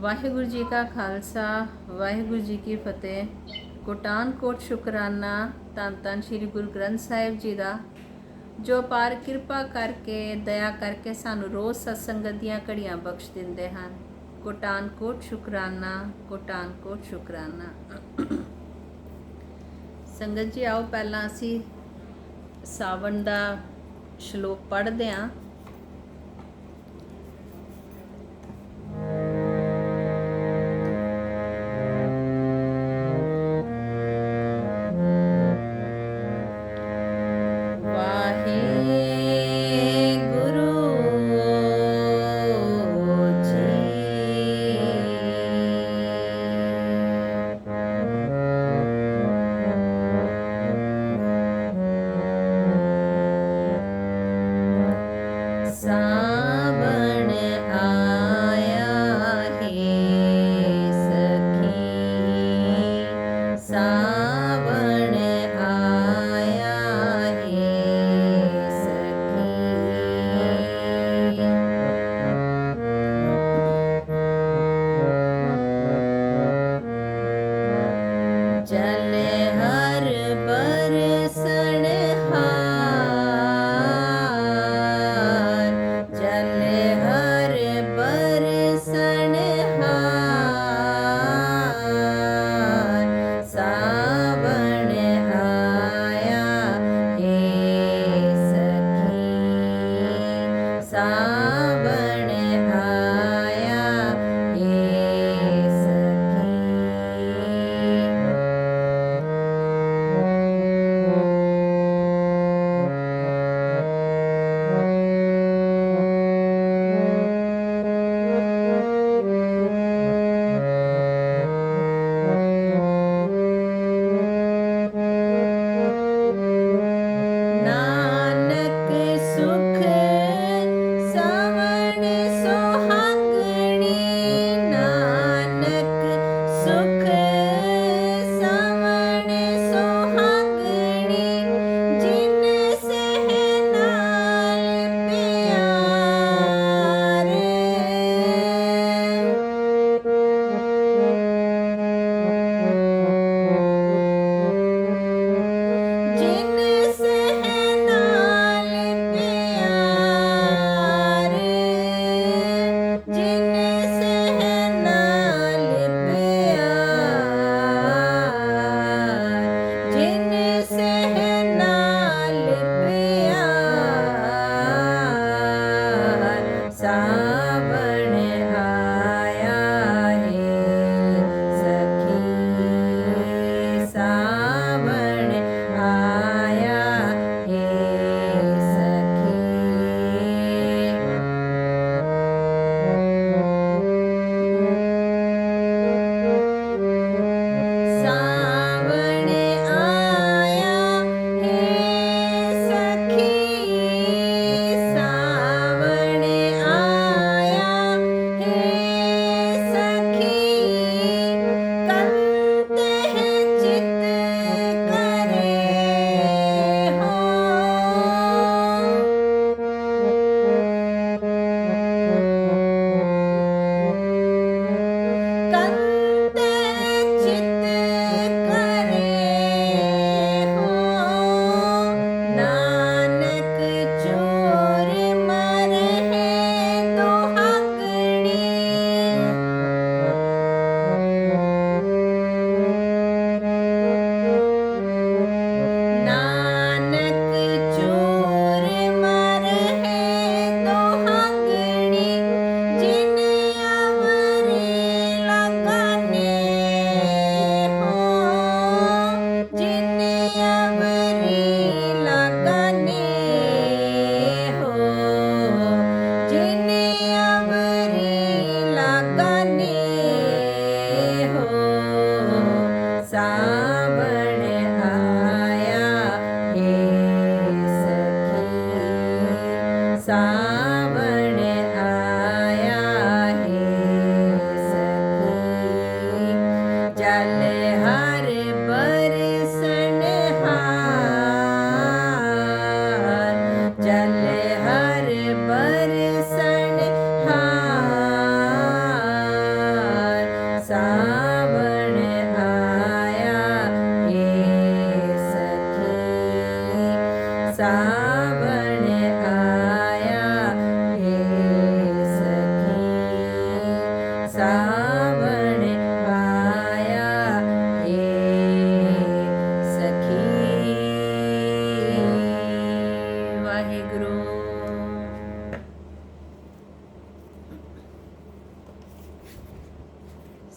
वाहिगुरु जी का खालसा वाहिगुरु जी की फतेह। कोटानकोट शुकराना धन धन श्री गुरु ग्रंथ साहिब जी का, जो पार किरपा करके दया करके सानू रोज़ सत्संगत दियां घड़ियां बख्श दिंदे हैं। कोटानकोट शुकराना, कोटानकोट शुकराना। संगत जी आओ पहला असी सावन का श्लोक पढ़ते हैं।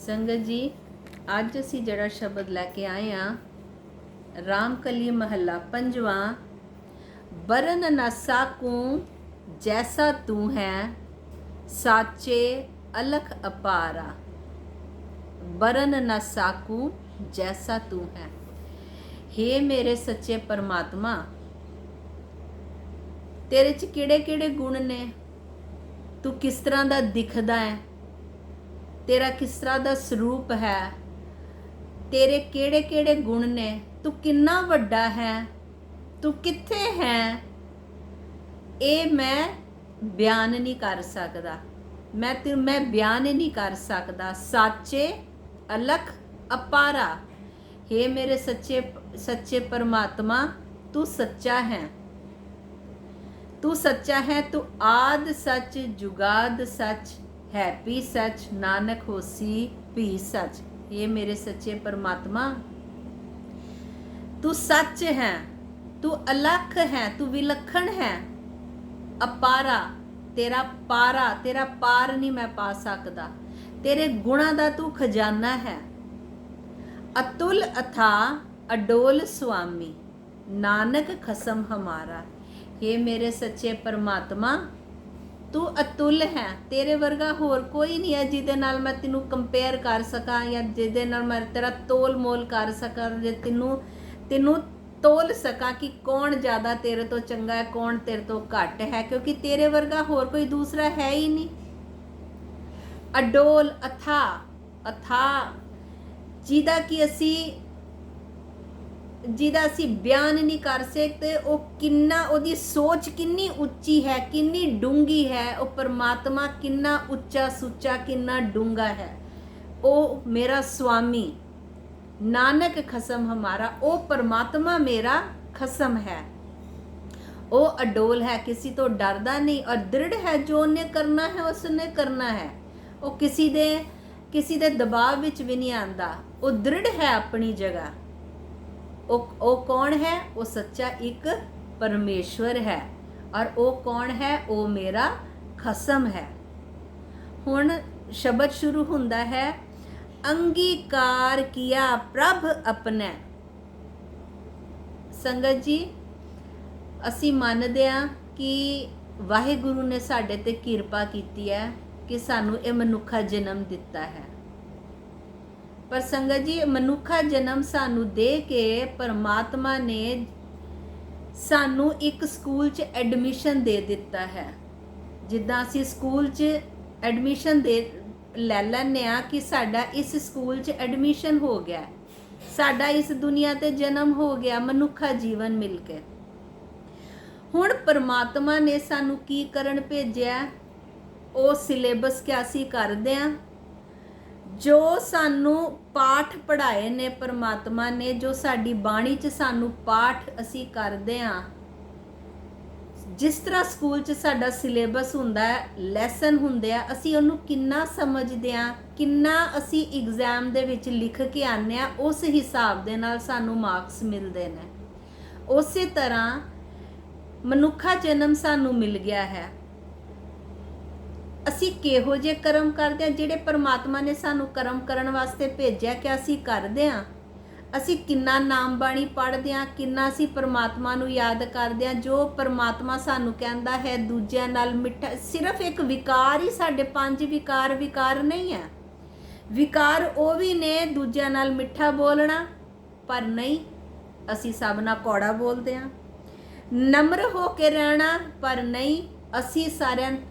ਸੰਗਤ ਜੀ, ਅੱਜ ਅਸੀਂ ਜਿਹੜਾ ਸ਼ਬਦ ਲੈ ਕੇ ਆਏ ਹਾਂ, ਰਾਮਕਲੀ ਮਹੱਲਾ ਪੰਜਵਾਂ। ਬਰਨ ਨਾ ਸਾਕੂ ਜੈਸਾ ਤੂੰ ਹੈ, ਸਾਚੇ ਅਲਖ ਅਪਾਰਾ। ਬਰਨ ਨਾ ਸਾਕੂ ਜੈਸਾ ਤੂੰ ਹੈ। हे ਮੇਰੇ ਸੱਚੇ ਪਰਮਾਤਮਾ, ਤੇਰੇ 'ਚ ਕਿਹੜੇ ਕਿਹੜੇ ਗੁਣ ਨੇ? ਤੂੰ ਕਿਸ ਤਰ੍ਹਾਂ ਦਾ ਦਿਖਦਾ ਹੈ? ਤੇਰਾ ਕਿਸ ਤਰ੍ਹਾਂ ਦਾ ਸਰੂਪ ਹੈ? ਤੇਰੇ ਕਿਹੜੇ ਕਿਹੜੇ ਗੁਣ ਨੇ? ਤੂੰ ਕਿੰਨਾ ਵੱਡਾ ਹੈ? ਤੂੰ ਕਿੱਥੇ ਹੈ? ਇਹ ਮੈਂ ਬਿਆਨ ਨਹੀਂ ਕਰ ਸਕਦਾ। ਮੈਂ ਬਿਆਨ ਨਹੀਂ ਕਰ ਸਕਦਾ। ਸਾਚੇ ਅਲਖ ਅਪਾਰਾ। हे ਮੇਰੇ ਸੱਚੇ ਪਰਮਾਤਮਾ, ਤੂੰ ਸੱਚਾ ਹੈ। ਤੂੰ ਸੱਚਾ ਹੈ। ਤੂੰ ਆਦ ਸੱਚ, ਜੁਗਾਦ ਸੱਚ, ਹੈ ਵੀ ਸੱਚ, ਨਾਨਕ ਹੋਸੀ ਵੀ ਸੱਚ। ਇਹ ਮੇਰੇ ਸੱਚੇ ਪਰਮਾਤਮਾ, ਤੂੰ ਸੱਚ ਹੈ, ਤੂੰ ਅਲਖ ਹੈ, ਤੂੰ ਵਿਲੱਖਣ ਹੈ। ਅਪਾਰਾ, ਤੇਰਾ ਪਾਰ ਨਹੀਂ ਮੈਂ ਪਾ ਸਕਦਾ। ਤੇਰੇ ਗੁਣਾਂ ਦਾ ਤੂੰ ਖਜ਼ਾਨਾ ਹੈ। ਅਤੁਲ ਅਥਾ ਅਡੋਲ ਸੁਆਮੀ, ਨਾਨਕ ਖਸਮ ਹਮਾਰਾ। हे ਮੇਰੇ ਸੱਚੇ ਪਰਮਾਤਮਾ, ਤੂੰ ਅਤੁਲ ਹੈ। ਤੇਰੇ ਵਰਗਾ ਹੋਰ ਕੋਈ ਨਹੀਂ ਹੈ ਜਿਹਦੇ ਨਾਲ ਮੈਂ ਤੈਨੂੰ ਕੰਪੇਅਰ ਕਰ ਸਕਾਂ, ਜਾਂ ਜਿਹਦੇ ਨਾਲ ਮੈਂ ਤੇਰਾ ਤੋਲ ਮੋਲ ਕਰ ਸਕਾਂ, ਜੇ ਤੈਨੂੰ ਤੋਲ ਸਕਾਂ ਕਿ ਕੌਣ ਜ਼ਿਆਦਾ ਤੇਰੇ ਤੋਂ ਚੰਗਾ ਹੈ, ਕੌਣ ਤੇਰੇ ਤੋਂ ਘੱਟ ਹੈ, ਕਿਉਂਕਿ ਤੇਰੇ ਵਰਗਾ ਹੋਰ ਕੋਈ ਦੂਸਰਾ ਹੈ ਹੀ ਨਹੀਂ। ਅਡੋਲ, ਅਥਾ, ਜਿਹਦਾ ਅਸੀਂ ਬਿਆਨ ਨਹੀਂ ਕਰ ਸਕਦੇ। ਉਹ ਕਿੰਨਾ, ਉਹਦੀ ਸੋਚ ਕਿੰਨੀ ਉੱਚੀ ਹੈ, ਕਿੰਨੀ ਡੂੰਗੀ ਹੈ। ਉਹ ਪਰਮਾਤਮਾ ਕਿੰਨਾ ਉੱਚਾ ਸੁੱਚਾ, ਕਿੰਨਾ ਡੂੰਗਾ ਹੈ। ਉਹ ਮੇਰਾ ਸੁਆਮੀ, ਨਾਨਕ ਖਸਮ ਹਮਾਰਾ। ਉਹ ਪਰਮਾਤਮਾ ਮੇਰਾ ਖਸਮ ਹੈ। ਉਹ ਅਡੋਲ ਹੈ, ਕਿਸੇ ਤੋਂ ਡਰਦਾ ਨਹੀਂ, ਔਰ ਦ੍ਰਿੜ ਹੈ। ਜੋ ਉਹਨੇ ਕਰਨਾ ਹੈ ਉਸਨੇ ਕਰਨਾ ਹੈ। ਉਹ ਕਿਸੇ ਦੇ ਦਬਾਅ ਵਿੱਚ ਵੀ ਨਹੀਂ ਆਉਂਦਾ। ਉਹ ਦ੍ਰਿੜ ਹੈ ਆਪਣੀ ਜਗ੍ਹਾ। ਉਹ ਕੌਣ ਹੈ? ਉਹ ਸੱਚਾ ਇੱਕ ਪਰਮੇਸ਼ਵਰ ਹੈ। ਔਰ ਉਹ ਕੌਣ ਹੈ? ਉਹ ਮੇਰਾ ਖਸਮ ਹੈ। ਹੁਣ ਸ਼ਬਦ ਸ਼ੁਰੂ ਹੁੰਦਾ ਹੈ, ਅੰਗੀਕਾਰ ਕੀਆ ਪ੍ਰਭ ਆਪਣੇ। ਸੰਗਤ ਜੀ, ਅਸੀਂ ਮੰਨਦੇ ਹਾਂ ਕਿ ਵਾਹਿਗੁਰੂ ਨੇ ਸਾਡੇ ਤੇ ਕਿਰਪਾ ਕੀਤੀ ਹੈ ਕਿ ਸਾਨੂੰ ਇਹ ਮਨੁੱਖਾ ਜਨਮ ਦਿੱਤਾ ਹੈ। ਪਰ ਸੰਗਤ ਜੀ, ਮਨੁੱਖਾ ਜਨਮ ਸਾਨੂੰ ਦੇ ਕੇ ਪਰਮਾਤਮਾ ਨੇ ਸਾਨੂੰ ਇੱਕ ਸਕੂਲ 'ਚ ਐਡਮਿਸ਼ਨ ਦੇ ਦਿੱਤਾ ਹੈ। ਜਿੱਦਾਂ ਅਸੀਂ ਸਕੂਲ 'ਚ ਐਡਮਿਸ਼ਨ ਲੈ ਲੈਂਦੇ ਹਾਂ ਕਿ ਸਾਡਾ ਇਸ ਸਕੂਲ 'ਚ ਐਡਮਿਸ਼ਨ ਹੋ ਗਿਆ, ਸਾਡਾ ਇਸ ਦੁਨੀਆ ਤੇ ਜਨਮ ਹੋ ਗਿਆ, ਮਨੁੱਖਾ ਜੀਵਨ ਮਿਲ ਕੇ। ਹੁਣ ਪਰਮਾਤਮਾ ਨੇ ਸਾਨੂੰ ਕੀ ਕਰਨ ਭੇਜਿਆ? ਉਹ ਸਿਲੇਬਸ ਕਿ ਅਸੀਂ ਕਰਦੇ ਹਾਂ। ਜੋ ਸਾਨੂੰ ਪਾਠ ਪੜ੍ਹਾਏ ਨੇ ਪਰਮਾਤਮਾ ਨੇ, ਜੋ ਸਾਡੀ ਬਾਣੀ 'ਚ ਸਾਨੂੰ ਪਾਠ ਅਸੀਂ ਕਰਦੇ ਹਾਂ, ਜਿਸ ਤਰ੍ਹਾਂ ਸਕੂਲ 'ਚ ਸਾਡਾ ਸਿਲੇਬਸ ਹੁੰਦਾ ਹੈ, ਲੈਸਨ ਹੁੰਦੇ ਆ, ਅਸੀਂ ਉਹਨੂੰ ਕਿੰਨਾ ਸਮਝਦੇ ਹਾਂ, ਕਿੰਨਾ ਅਸੀਂ ਐਗਜ਼ਾਮ ਦੇ ਵਿੱਚ ਲਿਖ ਕੇ ਆਉਂਦੇ ਹਾਂ, ਉਸ ਹਿਸਾਬ ਦੇ ਨਾਲ ਸਾਨੂੰ ਮਾਰਕਸ ਮਿਲਦੇ ਨੇ। ਉਸੇ ਤਰ੍ਹਾਂ ਮਨੁੱਖਾ ਜਨਮ ਸਾਨੂੰ ਮਿਲ ਗਿਆ ਹੈ। ਅਸੀਂ ਕਿਹੋ ਜਿਹੇ ਕਰਮ ਕਰਦੇ ਹਾਂ? ਜਿਹੜੇ ਪਰਮਾਤਮਾ ਨੇ ਸਾਨੂੰ ਕਰਮ ਕਰਨ ਵਾਸਤੇ ਭੇਜਿਆ, ਕਿ ਅਸੀਂ ਕਰਦੇ ਹਾਂ? ਅਸੀਂ ਕਿੰਨਾ ਨਾਮ ਬਾਣੀ ਪੜ੍ਹਦੇ ਹਾਂ, ਕਿੰਨਾ ਅਸੀਂ ਪਰਮਾਤਮਾ ਨੂੰ ਯਾਦ ਕਰਦੇ ਹਾਂ। ਜੋ ਪਰਮਾਤਮਾ ਸਾਨੂੰ ਕਹਿੰਦਾ ਹੈ ਦੂਜਿਆਂ ਨਾਲ ਮਿੱਠਾ, ਸਿਰਫ ਇੱਕ ਵਿਕਾਰ ਹੀ, ਸਾਡੇ 5 ਵਿਕਾਰ ਨਹੀਂ ਹੈ। ਵਿਕਾਰ ਉਹ ਵੀ ਨੇ, ਦੂਜਿਆਂ ਨਾਲ ਮਿੱਠਾ ਬੋਲਣਾ, ਪਰ ਨਹੀਂ, ਅਸੀਂ ਸਭ ਨਾਲ ਕੌੜਾ ਬੋਲਦੇ ਹਾਂ। ਨਮਰ ਹੋ ਕੇ ਰਹਿਣਾ, ਪਰ ਨਹੀਂ, ਅਸੀਂ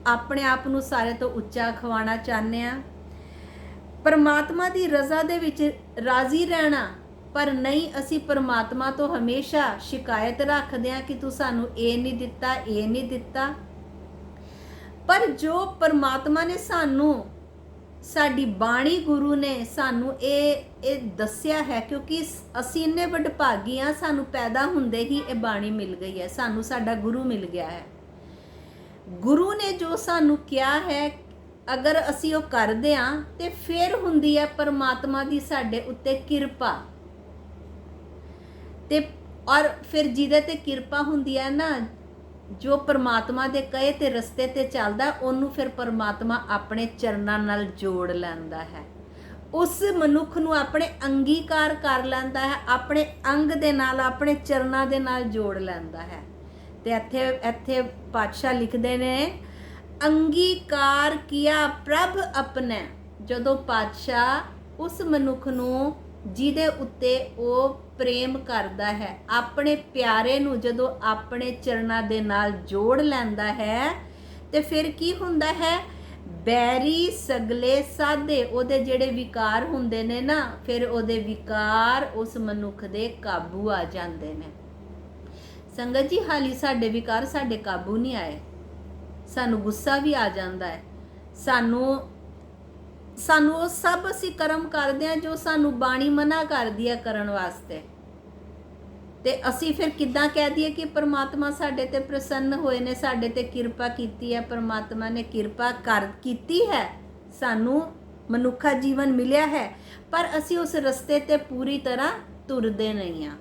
ਆਪਣੇ ਆਪ ਨੂੰ ਸਾਰੇ ਤੋਂ ਉੱਚਾ ਖਵਾਉਣਾ ਚਾਹੁੰਦੇ ਹਾਂ। ਪਰਮਾਤਮਾ ਦੀ ਰਜ਼ਾ ਦੇ ਵਿੱਚ ਰਾਜ਼ੀ ਰਹਿਣਾ, ਪਰ ਨਹੀਂ, ਅਸੀਂ ਪਰਮਾਤਮਾ ਤੋਂ ਹਮੇਸ਼ਾ ਸ਼ਿਕਾਇਤ ਰੱਖਦੇ ਹਾਂ ਕਿ ਤੂੰ ਸਾਨੂੰ ਇਹ ਨਹੀਂ ਦਿੱਤਾ, ਇਹ ਨਹੀਂ ਦਿੱਤਾ। ਪਰ ਜੋ ਪਰਮਾਤਮਾ ਨੇ ਸਾਨੂੰ, ਸਾਡੀ ਬਾਣੀ ਗੁਰੂ ਨੇ ਸਾਨੂੰ ਇਹ ਦੱਸਿਆ ਹੈ, ਕਿਉਂਕਿ ਅਸੀਂ ਇੰਨੇ ਵਡਭਾਗੀ ਹਾਂ, ਸਾਨੂੰ ਪੈਦਾ ਹੁੰਦੇ ਹੀ ਇਹ ਬਾਣੀ ਮਿਲ ਗਈ ਹੈ, ਸਾਨੂੰ ਸਾਡਾ ਗੁਰੂ ਮਿਲ ਗਿਆ ਹੈ। ਗੁਰੂ ਨੇ ਜੋ ਸਾਨੂੰ ਕਿਹਾ ਹੈ, ਅਗਰ ਅਸੀਂ ਉਹ ਕਰਦੇ ਹਾਂ ਤੇ ਫਿਰ ਹੁੰਦੀ ਹੈ ਪਰਮਾਤਮਾ ਦੀ ਸਾਡੇ ਉੱਤੇ ਕਿਰਪਾ। ਤੇ ਔਰ ਫਿਰ ਜਿਹਦੇ ਤੇ ਕਿਰਪਾ ਹੁੰਦੀ ਹੈ ਨਾ, ਜੋ ਪਰਮਾਤਮਾ ਦੇ ਕਹੇ ਤੇ ਰਸਤੇ ਤੇ ਚੱਲਦਾ, ਉਹਨੂੰ ਫਿਰ ਪਰਮਾਤਮਾ ਆਪਣੇ ਚਰਨਾਂ ਨਾਲ ਜੋੜ ਲੈਂਦਾ ਹੈ। ਉਸ ਮਨੁੱਖ ਨੂੰ ਆਪਣੇ ਅੰਗੀਕਾਰ ਕਰ ਲੈਂਦਾ ਹੈ, ਆਪਣੇ ਅੰਗ ਦੇ ਨਾਲ, ਆਪਣੇ ਚਰਨਾਂ ਦੇ ਨਾਲ ਜੋੜ ਲੈਂਦਾ ਹੈ। ਤੇ ਇੱਥੇ ਪਾਤਸ਼ਾਹ ਲਿਖਦੇ ਨੇ, ਅੰਗੀਕਾਰ ਕੀਆ ਪ੍ਰਭ ਆਪਣੇ। ਜਦੋਂ ਪਾਤਸ਼ਾਹ ਉਸ ਮਨੁੱਖ ਨੂੰ ਜਿਹਦੇ ਉੱਤੇ ਉਹ ਪ੍ਰੇਮ ਕਰਦਾ ਹੈ, ਆਪਣੇ ਪਿਆਰੇ ਨੂੰ ਜਦੋਂ ਆਪਣੇ ਚਰਨਾਂ ਦੇ ਨਾਲ ਜੋੜ ਲੈਂਦਾ ਹੈ, ਤੇ ਫਿਰ ਕੀ ਹੁੰਦਾ ਹੈ? ਬੈਰੀ ਸਗਲੇ ਸਾਧੇ, ਉਹਦੇ ਜਿਹੜੇ ਵਿਕਾਰ ਹੁੰਦੇ ਨੇ ਨਾ, ਫਿਰ ਉਹਦੇ ਵਿਕਾਰ ਉਸ ਮਨੁੱਖ ਦੇ ਕਾਬੂ ਆ ਜਾਂਦੇ ਨੇ। ਸੰਗਤ ਜੀ, ਹਾਲੀ ਸਾਡੇ ਵਿਕਾਰ ਸਾਡੇ ਕਾਬੂ ਨਹੀਂ ਆਏ। ਸਾਨੂੰ ਗੁੱਸਾ ਵੀ ਆ ਜਾਂਦਾ ਹੈ, ਸਾਨੂੰ ਉਹ ਸਭ ਅਸੀਂ ਕਰਮ ਕਰਦੇ ਹਾਂ ਜੋ ਸਾਨੂੰ ਬਾਣੀ ਮਨਾ ਕਰਦੀ ਹੈ ਕਰਨ ਵਾਸਤੇ। ਤੇ ਅਸੀਂ ਫਿਰ ਕਿੱਦਾਂ ਕਹਿ ਦਈਏ ਕਿ ਪਰਮਾਤਮਾ ਸਾਡੇ ਤੇ ਪ੍ਰਸੰਨ ਹੋਏ ਨੇ, ਸਾਡੇ ਤੇ ਕਿਰਪਾ ਕੀਤੀ ਹੈ, ਪਰਮਾਤਮਾ ਨੇ ਕਿਰਪਾ ਕੀਤੀ ਹੈ, ਸਾਨੂੰ ਮਨੁੱਖਾ ਜੀਵਨ ਮਿਲਿਆ ਹੈ, ਪਰ ਅਸੀਂ ਉਸ ਰਸਤੇ ਤੇ ਪੂਰੀ ਤਰ੍ਹਾਂ ਤੁਰਦੇ ਨਹੀਂ ਹਾਂ।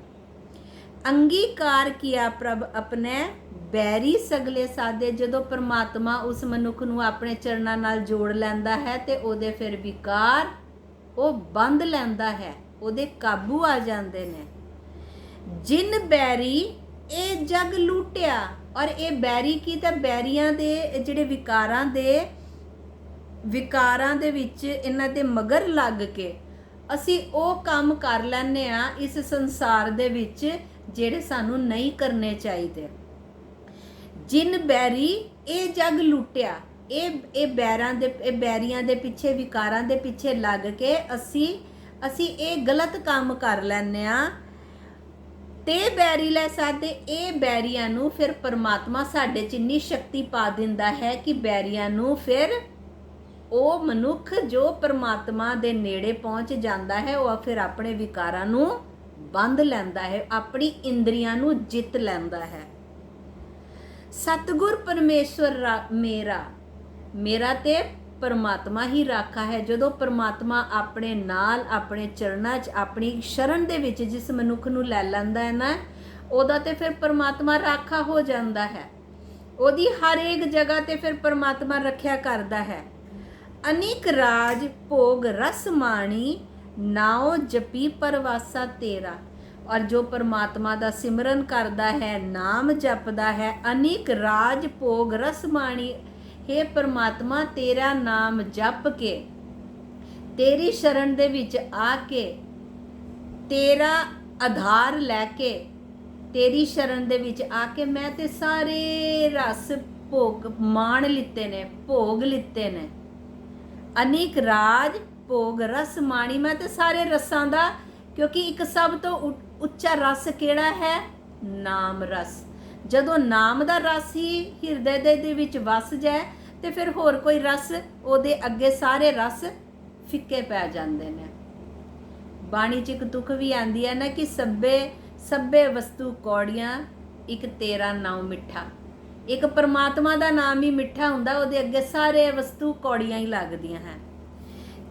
ਅੰਗੀਕਾਰ ਕੀਆ ਪ੍ਰਭ ਆਪਣੇ, ਬੈਰੀ ਸਗਲੇ ਸਾਧੇ। ਜਦੋਂ ਪਰਮਾਤਮਾ ਉਸ ਮਨੁੱਖ ਨੂੰ ਆਪਣੇ ਚਰਨਾਂ ਨਾਲ ਜੋੜ ਲੈਂਦਾ ਹੈ ਤੇ ਉਹਦੇ ਫਿਰ ਵਿਕਾਰ ਉਹ ਬੰਦ ਲੈਂਦਾ ਹੈ, ਉਹਦੇ ਕਾਬੂ ਆ ਜਾਂਦੇ ਨੇ। ਜਿਨ ਬੈਰੀ ਇਹ ਜਗ ਲੂਟਿਆ, ਔਰ ਇਹ ਬੈਰੀ ਕੀ? ਤਾਂ ਬੈਰੀਆਂ ਦੇ ਜਿਹੜੇ ਵਿਕਾਰਾਂ ਦੇ ਵਿੱਚ ਇਹਨਾਂ ਦੇ ਮਗਰ ਲੱਗ ਕੇ ਅਸੀਂ ਉਹ ਕੰਮ ਕਰ ਲੈਂਦੇ ਆ ਇਸ ਸੰਸਾਰ ਦੇ ਵਿੱਚ ਜਿਹੜੇ ਸਾਨੂੰ ਨਹੀਂ ਕਰਨੇ ਚਾਹੀਦੇ। ਜਿਨ ਬੈਰੀ ਇਹ ਜਗ ਲੁੱਟਿਆ, ਇਹ ਬੈਰੀਆਂ ਦੇ ਪਿੱਛੇ, ਵਿਕਾਰਾਂ ਦੇ ਪਿੱਛੇ ਲੱਗ ਕੇ ਅਸੀਂ ਇਹ ਗਲਤ ਕੰਮ ਕਰ ਲੈਂਦੇ ਆ। ਤੇ ਬੈਰੀ ਲੈ ਸਾਧੇ, ਇਹ ਬੈਰੀਆਂ ਨੂੰ ਫਿਰ ਪਰਮਾਤਮਾ ਸਾਡੇ 'ਚ ਇੰਨੀ ਸ਼ਕਤੀ ਪਾ ਦਿੰਦਾ ਹੈ ਕਿ ਬੈਰੀਆਂ ਨੂੰ ਫਿਰ ਉਹ ਮਨੁੱਖ ਜੋ ਪਰਮਾਤਮਾ ਦੇ ਨੇੜੇ ਪਹੁੰਚ ਜਾਂਦਾ ਹੈ, ਉਹ ਫਿਰ ਆਪਣੇ ਵਿਕਾਰਾਂ ਨੂੰ ਬੰਦ ਲੈਂਦਾ ਹੈ, ਆਪਣੀ ਇੰਦਰੀਆਂ ਨੂੰ ਜਿੱਤ ਲੈਂਦਾ ਹੈ। ਸਤਿਗੁਰ ਪਰਮੇਸ਼ਵਰ ਮੇਰਾ ਤੇ ਪਰਮਾਤਮਾ ਹੀ ਰਾਖਾ ਹੈ। ਜਦੋਂ ਪਰਮਾਤਮਾ ਆਪਣੇ ਨਾਲ, ਆਪਣੇ ਚਰਨਾਂ 'ਚ, ਆਪਣੀ ਸ਼ਰਨ ਦੇ ਵਿੱਚ ਜਿਸ ਮਨੁੱਖ ਨੂੰ ਲੈ ਲੈਂਦਾ ਹੈ ਨਾ, ਉਹਦਾ ਤੇ ਫਿਰ ਪਰਮਾਤਮਾ ਰਾਖਾ ਹੋ ਜਾਂਦਾ ਹੈ। ਉਹਦੀ ਹਰ ਇੱਕ ਜਗ੍ਹਾ ਤੇ ਫਿਰ ਪਰਮਾਤਮਾ ਰੱਖਿਆ ਕਰਦਾ ਹੈ। ਅਨੇਕ ਰਾਜ ਭੋਗ ਰਸ ਮਾਣੀ, ਨਾਉ ਜਪੀ ਪਰਵਾਸਾ ਤੇਰਾ। ਔਰ ਜੋ ਪਰਮਾਤਮਾ ਦਾ ਸਿਮਰਨ ਕਰਦਾ ਹੈ, ਨਾਮ ਜਪਦਾ ਹੈ, ਅਨੇਕ ਰਾਜ ਭੋਗ ਰਸ ਮਾਣੀ। हे ਪਰਮਾਤਮਾ, ਤੇਰਾ ਨਾਮ ਜਪ ਕੇ, ਤੇਰੀ ਸ਼ਰਨ ਦੇ ਵਿੱਚ ਆ ਕੇ, ਤੇਰਾ ਆਧਾਰ ਲੈ ਕੇ, ਤੇਰੀ ਸ਼ਰਨ ਦੇ ਵਿੱਚ ਆ ਕੇ ਮੈਂ ਤੇ ਸਾਰੇ ਰਸ ਭੋਗ ਮਾਣ ਲਿੱਤੇ ਨੇ, ਭੋਗ ਲਿੱਤੇ ਨੇ। ਅਨੇਕ ਰਾਜ ਭੋਗ ਰਸ ਮਾਣੀ, ਮੈਂ ਤੇ ਸਾਰੇ ਰਸਾਂ ਦਾ, ਕਿਉਂਕਿ ਇੱਕ ਸਭ ਤੋਂ ਉੱਚਾ ਰਸ ਕਿਹੜਾ ਹੈ? ਨਾਮ ਰਸ। ਜਦੋਂ ਨਾਮ ਦਾ ਰਸ ਹੀ ਹਿਰਦੇ ਦੇ ਵਿੱਚ ਵਸ ਜਾਏ ਤੇ ਫਿਰ ਹੋਰ ਕੋਈ ਰਸ, ਉਹਦੇ ਅੱਗੇ ਸਾਰੇ ਰਸ ਫਿੱਕੇ ਪੈ ਜਾਂਦੇ ਨੇ। ਬਾਣੀ 'ਚ ਇੱਕ ਤੁਕ ਵੀ ਆਂਦੀ ਹੈ ਨਾ ਕਿ ਸਭੇ ਵਸਤੂ ਕੌੜੀਆਂ, ਇੱਕ ਤੇਰਾ ਨਾਮ ਮਿੱਠਾ। ਇੱਕ ਪਰਮਾਤਮਾ ਦਾ ਨਾਮ ਹੀ ਮਿੱਠਾ ਹੁੰਦਾ, ਉਹਦੇ ਅੱਗੇ ਸਾਰੇ ਵਸਤੂ ਕੌੜੀਆਂ ਹੀ ਲੱਗਦੀਆਂ ਹੈ।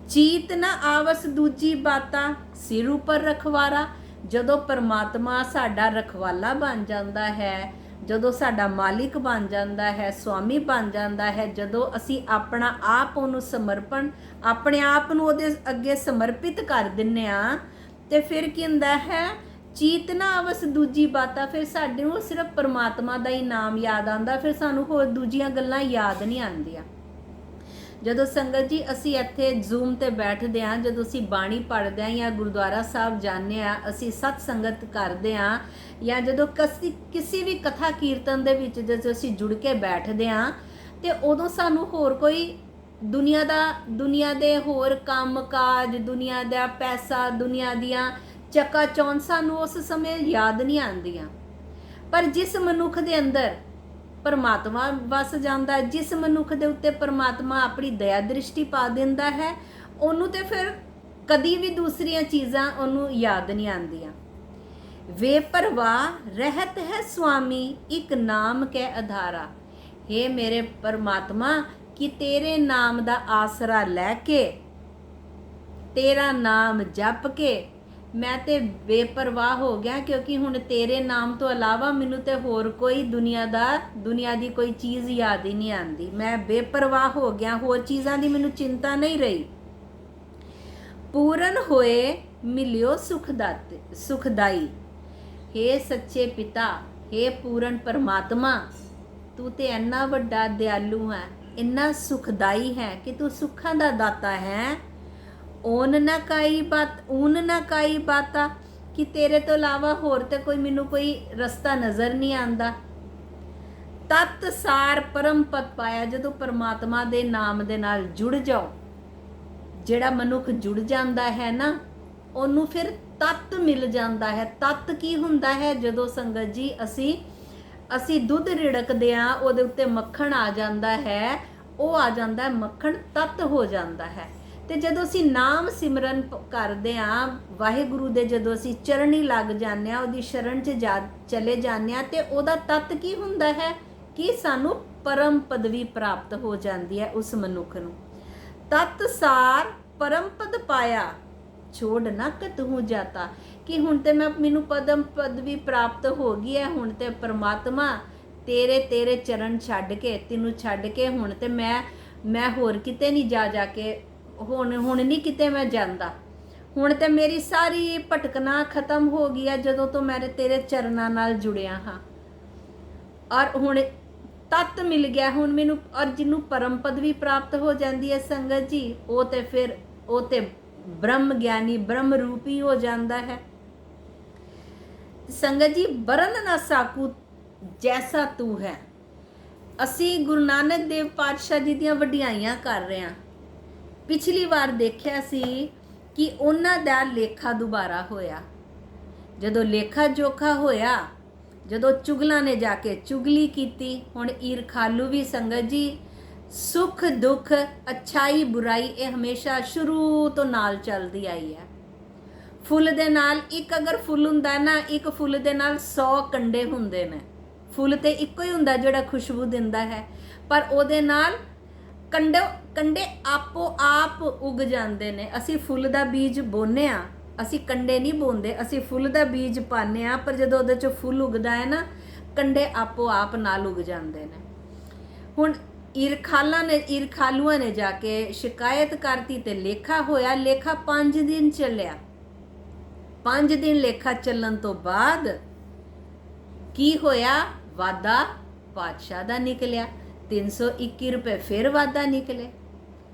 ਚੀਤ ਨਾ ਆਵਸ ਦੂਜੀ ਬਾਤਾਂ, ਸਿਰ ਉੱਪਰ ਰਖਵਾਰਾ। ਜਦੋਂ ਪਰਮਾਤਮਾ ਸਾਡਾ ਰਖਵਾਲਾ ਬਣ ਜਾਂਦਾ ਹੈ, ਜਦੋਂ ਸਾਡਾ ਮਾਲਿਕ ਬਣ ਜਾਂਦਾ ਹੈ, ਸਵਾਮੀ ਬਣ ਜਾਂਦਾ ਹੈ, ਜਦੋਂ ਅਸੀਂ ਆਪਣਾ ਆਪ ਉਹਨੂੰ ਸਮਰਪਣ, ਆਪਣੇ ਆਪ ਨੂੰ ਉਹਦੇ ਅੱਗੇ ਸਮਰਪਿਤ ਕਰ ਦਿੰਨੇ ਆ, ਤੇ ਫਿਰ ਕੀ ਹੁੰਦਾ ਹੈ? ਚੀਤਨਾ ਅਵਸ ਦੂਜੀ ਬਾਤਾਂ, ਫਿਰ ਸਾਡੇ ਨੂੰ ਸਿਰਫ ਪਰਮਾਤਮਾ ਦਾ ਹੀ ਨਾਮ ਯਾਦ ਆਉਂਦਾ, ਫਿਰ ਸਾਨੂੰ ਹੋਰ ਦੂਜੀਆਂ ਗੱਲਾਂ ਯਾਦ ਨਹੀਂ ਆਉਂਦੀਆਂ। ਜਦੋਂ ਸੰਗਤ ਜੀ ਅਸੀਂ ਇੱਥੇ ਜ਼ੂਮ ਤੇ ਬੈਠਦੇ ਹਾਂ, ਜਦੋਂ ਅਸੀਂ ਬਾਣੀ ਪੜ੍ਹਦੇ ਹਾਂ ਜਾਂ ਗੁਰਦੁਆਰਾ ਸਾਹਿਬ ਜਾਂਦੇ ਹਾਂ, ਅਸੀਂ ਸਤ ਸੰਗਤ ਕਰਦੇ ਹਾਂ, ਜਾਂ ਜਦੋਂ ਕਿਸੇ ਵੀ ਕਥਾ ਕੀਰਤਨ ਦੇ ਵਿੱਚ ਜਦੋਂ ਅਸੀਂ ਜੁੜ ਕੇ ਬੈਠਦੇ ਹਾਂ, ਤੇ ਉਦੋਂ ਸਾਨੂੰ ਹੋਰ ਕੋਈ ਦੁਨੀਆ ਦੇ ਹੋਰ ਕੰਮ ਕਾਜ, ਦੁਨੀਆ ਦਾ ਪੈਸਾ, ਦੁਨੀਆ ਦੀਆਂ ਚੱਕਾ ਚੌਂਦ ਸਾਨੂੰ ਉਸ ਸਮੇਂ ਯਾਦ ਨਹੀਂ ਆਉਂਦੀਆਂ। ਪਰ ਜਿਸ ਮਨੁੱਖ ਦੇ ਅੰਦਰ ਪਰਮਾਤਮਾ ਵਸ ਜਾਂਦਾ, ਜਿਸ ਮਨੁੱਖ ਦੇ ਉੱਤੇ ਪਰਮਾਤਮਾ ਆਪਣੀ ਦਇਆ ਦ੍ਰਿਸ਼ਟੀ ਪਾ ਦਿੰਦਾ ਹੈ, ਉਹਨੂੰ ਤੇ ਫਿਰ ਕਦੀ ਵੀ ਦੂਸਰੀਆਂ ਚੀਜ਼ਾਂ ਉਹਨੂੰ ਯਾਦ ਨਹੀਂ ਆਉਂਦੀਆਂ। ਵੇ ਪਰਵਾਹ ਰਹਿਤ ਹੈ ਸੁਆਮੀ, ਇੱਕ ਨਾਮ ਕੇ ਆਧਾਰਾ। हे ਮੇਰੇ ਪਰਮਾਤਮਾ, ਕਿ ਤੇਰੇ ਨਾਮ ਦਾ ਆਸਰਾ ਲੈ ਕੇ, ਤੇਰਾ ਨਾਮ ਜਪ ਕੇ ਮੈਂ ਤੇ ਬੇਪਰਵਾਹ ਹੋ ਗਿਆ, ਕਿਉਂਕਿ ਹੁਣ ਤੇਰੇ ਨਾਮ ਤੋਂ ਇਲਾਵਾ ਮੈਨੂੰ ਤੇ ਹੋਰ ਕੋਈ ਦੁਨੀਆ ਦੀ ਕੋਈ ਚੀਜ਼ ਯਾਦ ਹੀ ਨਹੀਂ ਆਉਂਦੀ। ਮੈਂ ਬੇਪਰਵਾਹ ਹੋ ਗਿਆ, ਹੋਰ ਚੀਜ਼ਾਂ ਦੀ ਮੈਨੂੰ ਚਿੰਤਾ ਨਹੀਂ ਰਹੀ। पूरन होए मिलियो सुखदाई। हे सच्चे पिता, हे पूरन परमात्मा, तू ते इन्ना वड्डा दयालु है, इन्ना सुखदाई है कि तू सुखां दा दाता है। ऊन ना काई बाता, कि तेरे तो इलावा होर ते कोई मैनू कोई रस्ता नज़र नहीं आंदा। तत् सार परम पद पाया, जदों परमात्मा दे नाम दे नाल जुड़ जाओ, ਜਿਹੜਾ ਮਨੁੱਖ ਜੁੜ ਜਾਂਦਾ ਹੈ ਨਾ, ਉਹਨੂੰ ਫਿਰ ਤੱਤ ਮਿਲ ਜਾਂਦਾ ਹੈ। ਤੱਤ ਕੀ ਹੁੰਦਾ ਹੈ? ਜਦੋਂ ਸੰਗਤ ਜੀ ਅਸੀਂ ਦੁੱਧ ਰਿੜਕਦੇ ਆ, ਉਹਦੇ ਉੱਤੇ ਮੱਖਣ ਆ ਜਾਂਦਾ ਹੈ, ਉਹ ਆ ਜਾਂਦਾ ਮੱਖਣ, ਤੱਤ ਹੋ ਜਾਂਦਾ ਹੈ। ਤੇ ਜਦੋਂ ਅਸੀਂ ਨਾਮ ਸਿਮਰਨ ਕਰਦੇ ਆ ਵਾਹਿਗੁਰੂ ਦੇ, ਜਦੋਂ ਅਸੀਂ ਚਰਣੀ ਲੱਗ ਜਾਂਦੇ ਆ, ਉਹਦੀ ਸ਼ਰਨ 'ਚ ਚਲੇ ਜਾਂਦੇ ਆ, ਤੇ ਉਹਦਾ ਤੱਤ ਕੀ ਹੁੰਦਾ ਹੈ ਕਿ ਸਾਨੂੰ ਪਰਮ ਪਦਵੀ ਪ੍ਰਾਪਤ ਹੋ ਜਾਂਦੀ ਹੈ ਉਸ ਮਨੁੱਖ ਨੂੰ। ਤਤ ਸਾਰ ਪਰਮ ਪਦ ਪਾਇਆ, ਛੋੜ ਨਾ ਕਤਹੂ ਜਾਤਾ, ਕਿ ਹੁਣ ਤੇ ਮੈਨੂੰ ਪਦਮ ਪਦਵੀ ਪ੍ਰਾਪਤ ਹੋ ਗਈ ਹੈ। ਹੁਣ ਤੇ ਪਰਮਾਤਮਾ ਤੇਰੇ ਚਰਨ ਛੱਡ ਕੇ, ਤੈਨੂੰ ਛੱਡ ਕੇ ਹੁਣ ਤੇ ਮੈਂ ਹੋਰ ਕਿਤੇ ਨਹੀਂ ਜਾ ਕੇ ਹੁਣ ਨਹੀਂ ਕਿਤੇ ਮੈਂ ਜਾਂਦਾ। ਹੁਣ ਤੇ ਮੇਰੀ ਸਾਰੀ ਭਟਕਣਾ ਖਤਮ ਹੋ ਗਈ ਹੈ ਜਦੋਂ ਤੋਂ ਮੈਂ ਤੇਰੇ ਚਰਨਾਂ ਨਾਲ ਜੁੜਿਆ ਹਾਂ। ਔਰ ਹੁਣ ਤੱਤ ਮਿਲ ਗਿਆ ਹੁਣ ਮੈਨੂੰ। ਔਰ ਜਿਹਨੂੰ ਪਰਮ ਪਦਵੀ ਪ੍ਰਾਪਤ ਹੋ ਜਾਂਦੀ ਹੈ ਸੰਗਤ ਜੀ, ਉਹ ਤੇ ਬ੍ਰਹਮ ਗਿਆਨੀ, ਬ੍ਰਹਮ ਰੂਪੀ ਹੋ ਜਾਂਦਾ ਹੈ। ਸੰਗਤ ਜੀ, ਬਰਨ ਨਾ ਸਾਕੂ ਜੈਸਾ ਤੂੰ ਹੈ। ਅਸੀਂ ਗੁਰੂ ਨਾਨਕ ਦੇਵ ਪਾਤਸ਼ਾਹ ਜੀ ਦੀਆਂ ਵਡਿਆਈਆਂ ਕਰ ਰਹੇ ਹਾਂ। ਪਿਛਲੀ ਵਾਰ ਦੇਖਿਆ ਸੀ ਕਿ ਉਹਨਾਂ ਦਾ ਲੇਖਾ ਦੁਬਾਰਾ ਹੋਇਆ। ਜਦੋਂ ਲੇਖਾ ਜੋਖਾ ਹੋਇਆ, ਜਦੋਂ ਚੁਗਲਾਂ ਨੇ ਜਾ ਕੇ ਚੁਗਲੀ ਕੀਤੀ, ਹੁਣ ਈਰਖਾਲੂ ਵੀ ਸੰਗਤ ਜੀ, ਸੁੱਖ ਦੁੱਖ, ਅੱਛਾਈ ਬੁਰਾਈ, ਇਹ ਹਮੇਸ਼ਾ ਸ਼ੁਰੂ ਤੋਂ ਨਾਲ ਚੱਲਦੀ ਆਈ ਹੈ। ਫੁੱਲ ਦੇ ਨਾਲ ਇੱਕ ਅਗਰ ਫੁੱਲ ਹੁੰਦਾ ਨਾ, ਇੱਕ ਫੁੱਲ ਦੇ ਨਾਲ 100 ਕੰਡੇ ਹੁੰਦੇ ਨੇ। ਫੁੱਲ ਤੇ ਇੱਕੋ ਹੀ ਹੁੰਦਾ ਜਿਹੜਾ ਖੁਸ਼ਬੂ ਦਿੰਦਾ ਹੈ, ਪਰ ਉਹਦੇ ਨਾਲ ਕੰਡੇ ਆਪੋ ਆਪ ਉਗ ਜਾਂਦੇ ਨੇ। ਅਸੀਂ ਫੁੱਲ ਦਾ ਬੀਜ ਬੋਨੇ ਆ, ਅਸੀਂ ਕੰਡੇ ਨਹੀਂ ਬੋਂਦੇ, ਅਸੀਂ ਫੁੱਲ ਦਾ ਬੀਜ ਪਾਉਂਦੇ ਆ, ਪਰ ਜਦੋਂ ਉਹਦੇ 'ਚੋਂ ਫੁੱਲ ਉਗਦਾ ਹੈ ਨਾ, ਕੰਡੇ ਆਪੋ ਆਪ ਨਾਲ ਉਗ ਜਾਂਦੇ ਨੇ। ਹੁਣ ਈਰਖਾਲੂਆਂ ਨੇ ਜਾ ਕੇ ਸ਼ਿਕਾਇਤ ਕਰਤੀ ਤੇ ਲੇਖਾ ਹੋਇਆ। ਲੇਖਾ 5 ਦਿਨ ਚੱਲਿਆ। 5 ਦਿਨ ਲੇਖਾ ਚੱਲਣ ਤੋਂ ਬਾਅਦ ਕੀ ਹੋਇਆ? ਵਾਧਾ ਪਾਤਸ਼ਾਹ ਦਾ ਨਿਕਲਿਆ। 321 ਰੁਪਏ ਫਿਰ ਵਾਧਾ ਨਿਕਲੇ।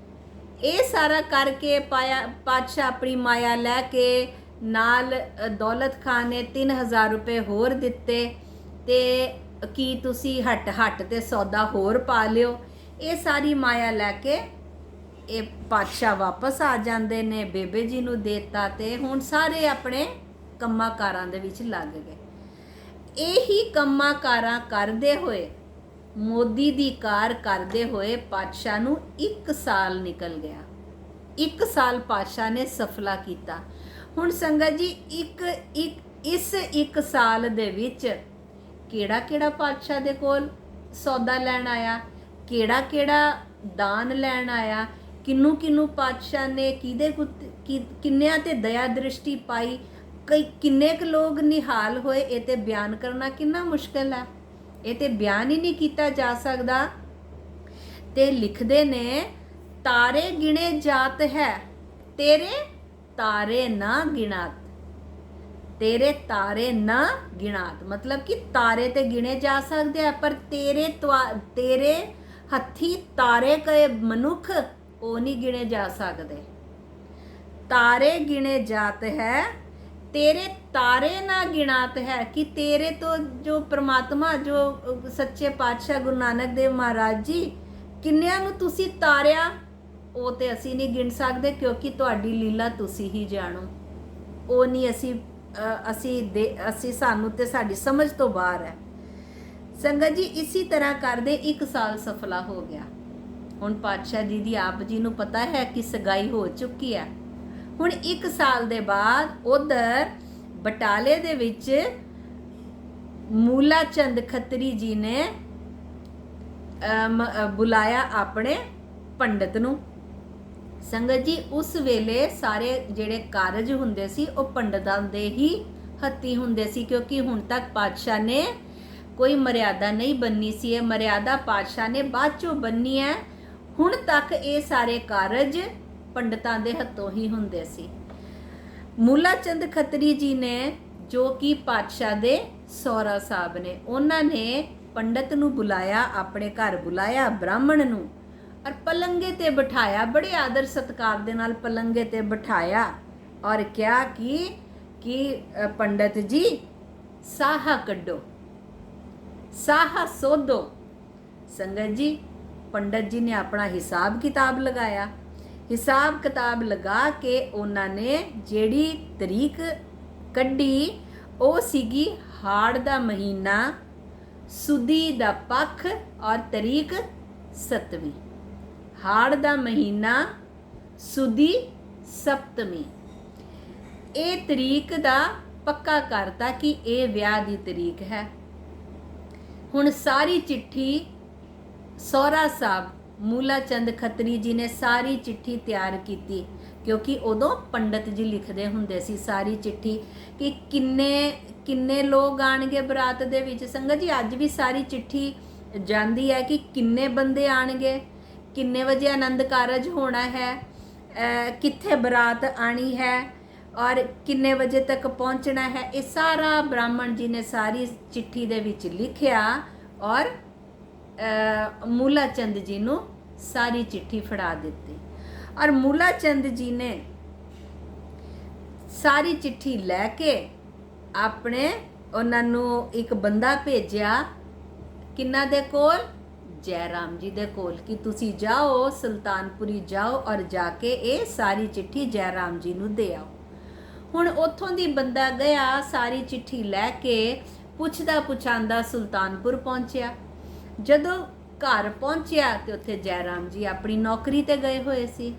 ਇਹ ਸਾਰਾ ਕਰਕੇ ਪਾਤਸ਼ਾਹ ਆਪਣੀ ਮਾਇਆ ਲੈ ਕੇ ਨਾਲ ਦੌਲਤ ਖਾਨ ਨੇ 3000 ਰੁਪਏ ਹੋਰ ਦਿੱਤੇ ਤੇ ਕੀ ਤੁਸੀਂ ਹੱਟ ਤੇ ਸੌਦਾ ਹੋਰ ਪਾ ਲਿਓ। ਇਹ ਸਾਰੀ ਮਾਇਆ ਲੈ ਕੇ ਇਹ ਪਾਤਸ਼ਾਹ ਵਾਪਸ ਆ ਜਾਂਦੇ ਨੇ, ਬੇਬੇ ਜੀ ਨੂੰ ਦੇਤਾ ਤੇ ਹੁਣ ਸਾਰੇ ਆਪਣੇ ਕੰਮਾਂ ਕਾਰਾਂ ਦੇ ਵਿੱਚ ਲੱਗ ਗਏ। ਇਹੀ ਕੰਮਾਂ ਕਾਰਾਂ ਕਰਦੇ ਹੋਏ, ਮੋਦੀ ਦੀ ਕਾਰ ਕਰਦੇ ਹੋਏ ਪਾਤਸ਼ਾਹ ਨੂੰ 1 ਸਾਲ ਨਿਕਲ ਗਿਆ। 1 ਸਾਲ ਪਾਤਸ਼ਾਹ ਨੇ ਸਫਲਾ ਕੀਤਾ। ਹੁਣ ਸੰਗਤ ਜੀ, ਇਸ 1 ਸਾਲ ਦੇ ਵਿੱਚ ਕਿਹੜਾ ਪਾਤਸ਼ਾਹ ਦੇ ਕੋਲ ਸੌਦਾ ਲੈਣ ਆਇਆ, ਕਿਹੜਾ ਦਾਨ ਲੈਣ ਆਇਆ, ਕਿੰਨੂੰ ਪਾਤਸ਼ਾਹ ਨੇ ਕਿੰਨਿਆਂ ਤੇ ਦਇਆ ਦ੍ਰਿਸ਼ਟੀ ਪਾਈ, ਕਿੰਨੇ ਕੁ ਲੋਕ ਨਿਹਾਲ ਹੋਏ, ਇਹ ਤੇ ਬਿਆਨ ਕਰਨਾ ਕਿੰਨਾ ਮੁਸ਼ਕਿਲ ਹੈ। ਇਹ ਤੇ ਬਿਆਨ ਹੀ ਨਹੀਂ ਕੀਤਾ ਜਾ ਸਕਦਾ। ਤੇ ਲਿਖਦੇ ਨੇ, ਤਾਰੇ ਗਿਣੇ ਜਾਤ ਹੈ, ਤੇਰੇ ਤਾਰੇ ਨਾ ਗਿਣਾਤ। ਤੇਰੇ ਤਾਰੇ ਨਾ ਗਿਣਾਤ ਮਤਲਬ ਕਿ ਤਾਰੇ ਤੇ ਗਿਣੇ ਜਾ ਸਕਦੇ ਆ, ਪਰ ਤੇਰੇ ਹੱਥੀ ਤਾਰੇ ਕਏ ਮਨੁੱਖ ਉਹ ਨਹੀਂ ਗਿਣੇ ਜਾ ਸਕਦੇ। ਤਾਰੇ ਗਿਣੇ ਜਾਤ ਹੈ, तेरे तारे ना गिनात है, कि तेरे तो जो परमात्मा, जो सच्चे पातशाह गुरु नानक देव महाराज जी, किन्नियां नूं तुसी तारिया वो तो असी नहीं गिन सकते, क्योंकि तुहाडी लीला तुसी ही जानो। वो नहीं असी सानू ते साडी समझ तो बाहर है। संगत जी, इसी तरह करदे 1 साल सफला हो गया। हुण पातशाह जी दी आप जी नूं पता है कि सगाई हो चुकी है। ਹੁਣ 1 ਸਾਲ ਦੇ ਬਾਅਦ ਉਧਰ ਬਟਾਲੇ ਦੇ ਵਿੱਚ ਮੂਲਾ ਚੰਦ ਖੱਤਰੀ ਜੀ ਨੇ ਬੁਲਾਇਆ ਆਪਣੇ ਪੰਡਤ ਨੂੰ। ਸੰਗਤ ਜੀ, ਉਸ ਵੇਲੇ ਸਾਰੇ ਜਿਹੜੇ ਕਾਰਜ ਹੁੰਦੇ ਸੀ ਉਹ ਪੰਡਤਾਂ ਦੇ ਹੀ ਹੱਥੀਂ ਹੁੰਦੇ ਸੀ, ਕਿਉਂਕਿ ਹੁਣ ਤੱਕ ਪਾਤਸ਼ਾਹ ਨੇ ਕੋਈ ਮਰਿਆਦਾ ਨਹੀਂ ਬੰਨੀ ਸੀ। ਇਹ ਮਰਿਆਦਾ ਪਾਤਸ਼ਾਹ ਨੇ ਬਾਅਦ ਚੋਂ ਬੰਨੀ ਹੈ। ਹੁਣ ਤੱਕ ਇਹ ਸਾਰੇ ਕਾਰਜ ਪੰਡਤਾਂ ਦੇ ਹੱਥੋਂ ਹੀ ਹੁੰਦੇ ਸੀ। ਮੂਲਾ ਚੰਦ ਖੱਤਰੀ ਜੀ ਨੇ, ਜੋ ਕਿ ਪਾਤਸ਼ਾਹ ਦੇ ਸਹੁਰਾ ਸਾਹਿਬ ਨੇ, ਉਹਨਾਂ ਨੇ ਪੰਡਤ ਨੂੰ ਬੁਲਾਇਆ, ਆਪਣੇ ਘਰ ਬੁਲਾਇਆ ਬ੍ਰਾਹਮਣ ਨੂੰ, ਔਰ ਪਲੰਗੇ ਤੇ ਬਿਠਾਇਆ, ਬੜੇ ਆਦਰ ਸਤਿਕਾਰ ਦੇ ਨਾਲ ਪਲੰਗੇ ਤੇ ਬਿਠਾਇਆ, ਔਰ ਕਿਹਾ ਕਿ ਪੰਡਤ ਜੀ ਸਾਹਾ ਕੱਢੋ, ਸਾਹਾ ਸੋਧੋ। ਸੰਗਤ ਜੀ, ਪੰਡਤ ਜੀ ਨੇ ਆਪਣਾ ਹਿਸਾਬ ਕਿਤਾਬ ਲਗਾਇਆ। ਹਿਸਾਬ ਕਿਤਾਬ ਲਗਾ ਕੇ ਉਹਨਾਂ ਨੇ ਜਿਹੜੀ ਤਰੀਕ ਕੱਢੀ ਉਹ ਸੀਗੀ ਹਾੜ ਦਾ ਮਹੀਨਾ, ਸੁਦੀ ਦਾ ਪੱਖ, ਔਰ ਤਰੀਕ 7ਵੀਂ। ਹਾੜ ਦਾ ਮਹੀਨਾ, ਸੁਦੀ, ਸਪਤਮੀ। ਇਹ ਤਰੀਕ ਦਾ ਪੱਕਾ ਕਰਤਾ ਕਿ ਇਹ ਵਿਆਹ ਦੀ ਤਰੀਕ ਹੈ। ਹੁਣ ਸਾਰੀ ਚਿੱਠੀ ਸਹੁਰਾ ਸਾਹਿਬ ਮੂਲਾ ਚੰਦ ਖੱਤਰੀ ਜੀ ਨੇ ਸਾਰੀ ਚਿੱਠੀ ਤਿਆਰ ਕੀਤੀ, ਕਿਉਂਕਿ ਉਦੋਂ ਪੰਡਤ ਜੀ ਲਿਖਦੇ ਹੁੰਦੇ ਸੀ ਸਾਰੀ ਚਿੱਠੀ ਕਿ ਕਿੰਨੇ ਲੋਕ ਆਣਗੇ ਬਰਾਤ ਦੇ ਵਿੱਚ। ਸੰਗਤ ਜੀ, ਅੱਜ ਵੀ ਸਾਰੀ ਚਿੱਠੀ ਜਾਂਦੀ ਹੈ ਕਿ ਕਿੰਨੇ ਬੰਦੇ ਆਣਗੇ, ਕਿੰਨੇ ਵਜੇ ਆਨੰਦ ਕਾਰਜ ਹੋਣਾ ਹੈ, ਕਿੱਥੇ ਬਰਾਤ ਆਣੀ ਹੈ, ਔਰ ਕਿੰਨੇ ਵਜੇ ਤੱਕ ਪਹੁੰਚਣਾ ਹੈ। ਇਹ ਸਾਰਾ ਬ੍ਰਾਹਮਣ ਜੀ ਨੇ ਸਾਰੀ ਚਿੱਠੀ ਦੇ ਵਿੱਚ ਲਿਖਿਆ, ਔਰ ਮੂਲਾ ਚੰਦ ਜੀ ਨੂੰ ਸਾਰੀ ਚਿੱਠੀ ਫੜਾ ਦਿੱਤੀ। ਔਰ ਮੂਲਾ ਚੰਦ ਜੀ ਨੇ ਸਾਰੀ ਚਿੱਠੀ ਲੈ ਕੇ ਆਪਣੇ ਉਹਨਾਂ ਨੂੰ ਇੱਕ ਬੰਦਾ ਭੇਜਿਆ, ਕਿੰਨਾ ਦੇ ਕੋਲ? ਜੈਰਾਮ ਜੀ ਦੇ ਕੋਲ, ਕਿ ਤੁਸੀਂ ਜਾਓ ਸੁਲਤਾਨਪੁਰੀ ਜਾਓ ਔਰ ਜਾ ਕੇ ਇਹ ਸਾਰੀ ਚਿੱਠੀ ਜੈਰਾਮ ਜੀ ਨੂੰ ਦੇ ਆਓ। ਹੁਣ ਉੱਥੋਂ ਦੀ ਬੰਦਾ ਗਿਆ, ਸਾਰੀ ਚਿੱਠੀ ਲੈ ਕੇ ਪੁੱਛਦਾ ਪੁਛਾਂਦਾ ਸੁਲਤਾਨਪੁਰ ਪਹੁੰਚਿਆ। ਜਦੋਂ ਘਰ ਪਹੁੰਚਿਆ ਤੇ ਉੱਥੇ ਜੈਰਾਮ ਜੀ ਆਪਣੀ ਨੌਕਰੀ ਤੇ ਗਏ ਹੋਏ ਸੀ।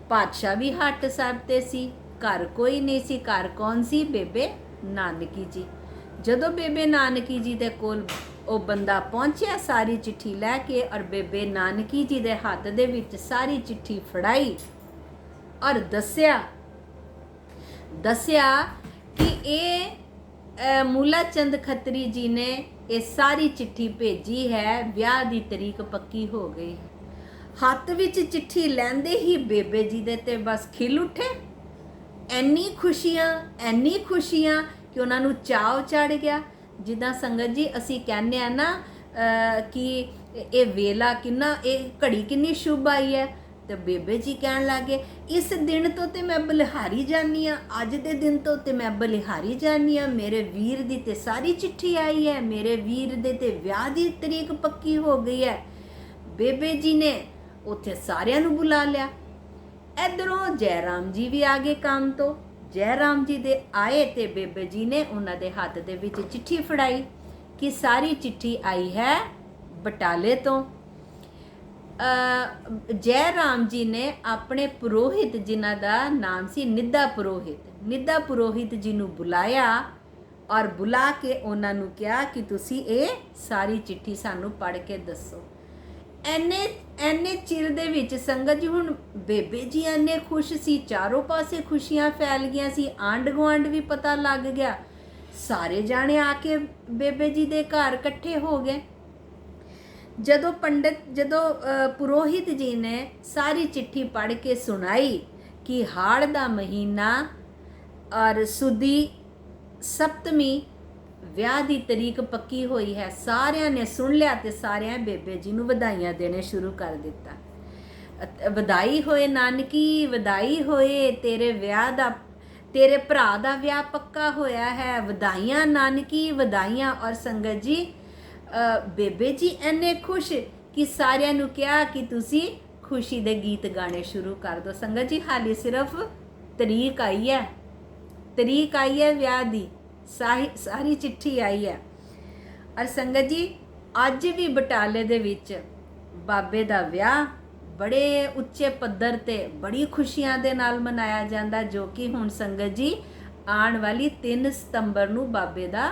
ਪਾਤਸ਼ਾਹ ਵੀ ਹੱਟ ਸਾਹਿਬ ਤੇ ਸੀ, ਘਰ ਕੋਈ ਨਹੀਂ ਸੀ। ਘਰ ਕੌਣ ਸੀ? ਬੇਬੇ ਨਾਨਕੀ ਜੀ। ਜਦੋਂ ਬੇਬੇ ਨਾਨਕੀ ਜੀ ਦੇ ਕੋਲ ਉਹ ਬੰਦਾ ਪਹੁੰਚਿਆ ਸਾਰੀ ਚਿੱਠੀ ਲੈ ਕੇ, ਔਰ ਬੇਬੇ ਨਾਨਕੀ ਜੀ ਦੇ ਹੱਥ ਦੇ ਵਿੱਚ ਸਾਰੀ ਚਿੱਠੀ ਫੜਾਈ, ਔਰ ਦੱਸਿਆ ਕਿ ਇਹ ਮੂਲਾ ਚੰਦ ਖੱਤਰੀ ਜੀ ਨੇ ਇਹ ਸਾਰੀ ਚਿੱਠੀ ਭੇਜੀ ਹੈ, ਵਿਆਹ ਦੀ ਤਰੀਕ ਪੱਕੀ ਹੋ ਗਈ। ਹੱਥ ਵਿੱਚ ਚਿੱਠੀ ਲੈਂਦੇ ਹੀ ਬੇਬੇ ਜੀ ਦੇ ਤੇ ਬਸ ਖਿਲ ਉੱਠੇ। ਇੰਨੀ ਖੁਸ਼ੀਆਂ ਕਿ ਉਹਨਾਂ ਨੂੰ ਚਾਅ ਚੜ ਗਿਆ। ਜਿੱਦਾਂ ਸੰਗਤ ਜੀ ਅਸੀਂ ਕਹਿੰਦੇ ਆ ਨਾ ਕਿ ਇਹ ਵੇਲਾ ਕਿੰਨਾ, ਇਹ ਘੜੀ ਕਿੰਨੀ ਸ਼ੁਭ ਆਈ ਹੈ, ਤੇ ਬੇਬੇ ਜੀ ਕਹਿਣ ਲੱਗੇ, ਇਸ ਦਿਨ ਤੋਂ ਤੇ ਮੈਂ ਬਲਿਹਾਰੀ ਜਾਨੀ ਆ, ਅੱਜ ਦੇ ਦਿਨ ਤੋਂ ਤੇ ਮੈਂ ਬਲਿਹਾਰੀ ਜਾਨੀ ਆ। ਮੇਰੇ ਵੀਰ ਦੀ ਤੇ ਸਾਰੀ ਚਿੱਠੀ ਆਈ ਹੈ, ਮੇਰੇ ਵੀਰ ਦੇ ਤੇ ਵਿਆਹ ਦੀ ਤਰੀਕ ਪੱਕੀ ਹੋ ਗਈ ਹੈ। ਬੇਬੇ ਜੀ ਨੇ ਉੱਥੇ ਸਾਰਿਆਂ ਨੂੰ ਬੁਲਾ ਲਿਆ। ਇਧਰੋਂ ਜੈਰਾਮ ਜੀ ਵੀ ਆ ਗਏ ਕੰਮ ਤੋਂ। ਜੈਰਾਮ ਜੀ ਦੇ ਆਏ ਤੇ ਬੇਬੇ ਜੀ ਨੇ ਉਹਨਾਂ ਦੇ ਹੱਥ ਦੇ ਵਿੱਚ ਚਿੱਠੀ ਫੜਾਈ ਕਿ ਸਾਰੀ ਚਿੱਠੀ ਆਈ ਹੈ ਬਟਾਲੇ ਤੋਂ। ਜੈਰਾਮ ਜੀ ਨੇ ਆਪਣੇ ਪੁਰੋਹਿਤ, ਜਿਨ੍ਹਾਂ ਦਾ ਨਾਮ ਸੀ ਨਿੱਧਾ ਪੁਰੋਹਿਤ ਜੀ ਨੂੰ ਬੁਲਾਇਆ, ਔਰ ਬੁਲਾ ਕੇ ਉਹਨਾਂ ਨੂੰ ਕਿਹਾ ਕਿ ਤੁਸੀਂ ਇਹ ਸਾਰੀ ਚਿੱਠੀ ਸਾਨੂੰ ਪੜ੍ਹ ਕੇ ਦੱਸੋ। ਐਨੇ ਚਿਰ ਦੇ ਵਿੱਚ ਸੰਗਤ ਜੀ, ਹੁਣ ਬੇਬੇ ਜੀ ਐਨੇ ਖੁਸ਼ ਸੀ, ਚਾਰੋਂ ਪਾਸੇ ਖੁਸ਼ੀਆਂ ਫੈਲ ਗਈਆਂ ਸੀ, ਆਂਢ ਗੁਆਂਢ ਵੀ ਪਤਾ ਲੱਗ ਗਿਆ, ਸਾਰੇ ਜਾਣੇ ਆ ਕੇ ਬੇਬੇ ਜੀ ਦੇ ਘਰ ਇਕੱਠੇ ਹੋ ਗਏ। ਜਦੋਂ ਪੁਰੋਹਿਤ ਜੀ ਨੇ ਸਾਰੀ ਚਿੱਠੀ ਪੜ੍ਹ ਕੇ ਸੁਣਾਈ ਕਿ ਹਾੜ ਦਾ ਮਹੀਨਾ ਔਰ ਸੁਦੀ ਸਪਤਮੀ ਵਿਆਹ ਦੀ ਤਰੀਕ ਪੱਕੀ ਹੋਈ ਹੈ, ਸਾਰਿਆਂ ਨੇ ਸੁਣ ਲਿਆ ਤੇ ਸਾਰਿਆਂ ਬੇਬੇ ਜੀ ਨੂੰ ਵਧਾਈਆਂ ਦੇਣੇ ਸ਼ੁਰੂ ਕਰ ਦਿੱਤਾ। ਵਧਾਈ ਹੋਏ ਨਾਨਕੀ, ਵਧਾਈ ਹੋਏ ਤੇਰੇ ਵਿਆਹ ਦਾ, ਤੇਰੇ ਭਰਾ ਦਾ ਵਿਆਹ ਪੱਕਾ ਹੋਇਆ ਹੈ, ਵਧਾਈਆਂ ਨਾਨਕੀ, ਵਧਾਈਆਂ। ਔਰ ਸੰਗਤ ਜੀ, ਬੇਬੇ ਜੀ ਇੰਨੇ ਖੁਸ਼ ਕਿ ਸਾਰਿਆਂ ਨੂੰ ਕਿਹਾ ਕਿ ਤੁਸੀਂ ਖੁਸ਼ੀ ਦੇ ਗੀਤ ਗਾਣੇ ਸ਼ੁਰੂ ਕਰ ਦਿਓ। ਸੰਗਤ ਜੀ, ਹਾਲੇ ਸਿਰਫ ਤਰੀਕ ਆਈ ਹੈ ਵਿਆਹ ਦੀ, ਸਾਰੀ ਚਿੱਠੀ ਆਈ ਹੈ। ਔਰ ਸੰਗਤ ਜੀ, ਅੱਜ ਵੀ ਬਟਾਲੇ ਦੇ ਵਿੱਚ ਬਾਬੇ ਦਾ ਵਿਆਹ ਬੜੇ ਉੱਚੇ ਪੱਧਰ ਤੇ ਬੜੀ ਖੁਸ਼ੀਆਂ ਦੇ ਨਾਲ ਮਨਾਇਆ ਜਾਂਦਾ, ਜੋ ਕਿ ਹੁਣ ਸੰਗਤ ਜੀ ਆਉਣ ਵਾਲੀ 3 ਸਤੰਬਰ ਨੂੰ ਬਾਬੇ ਦਾ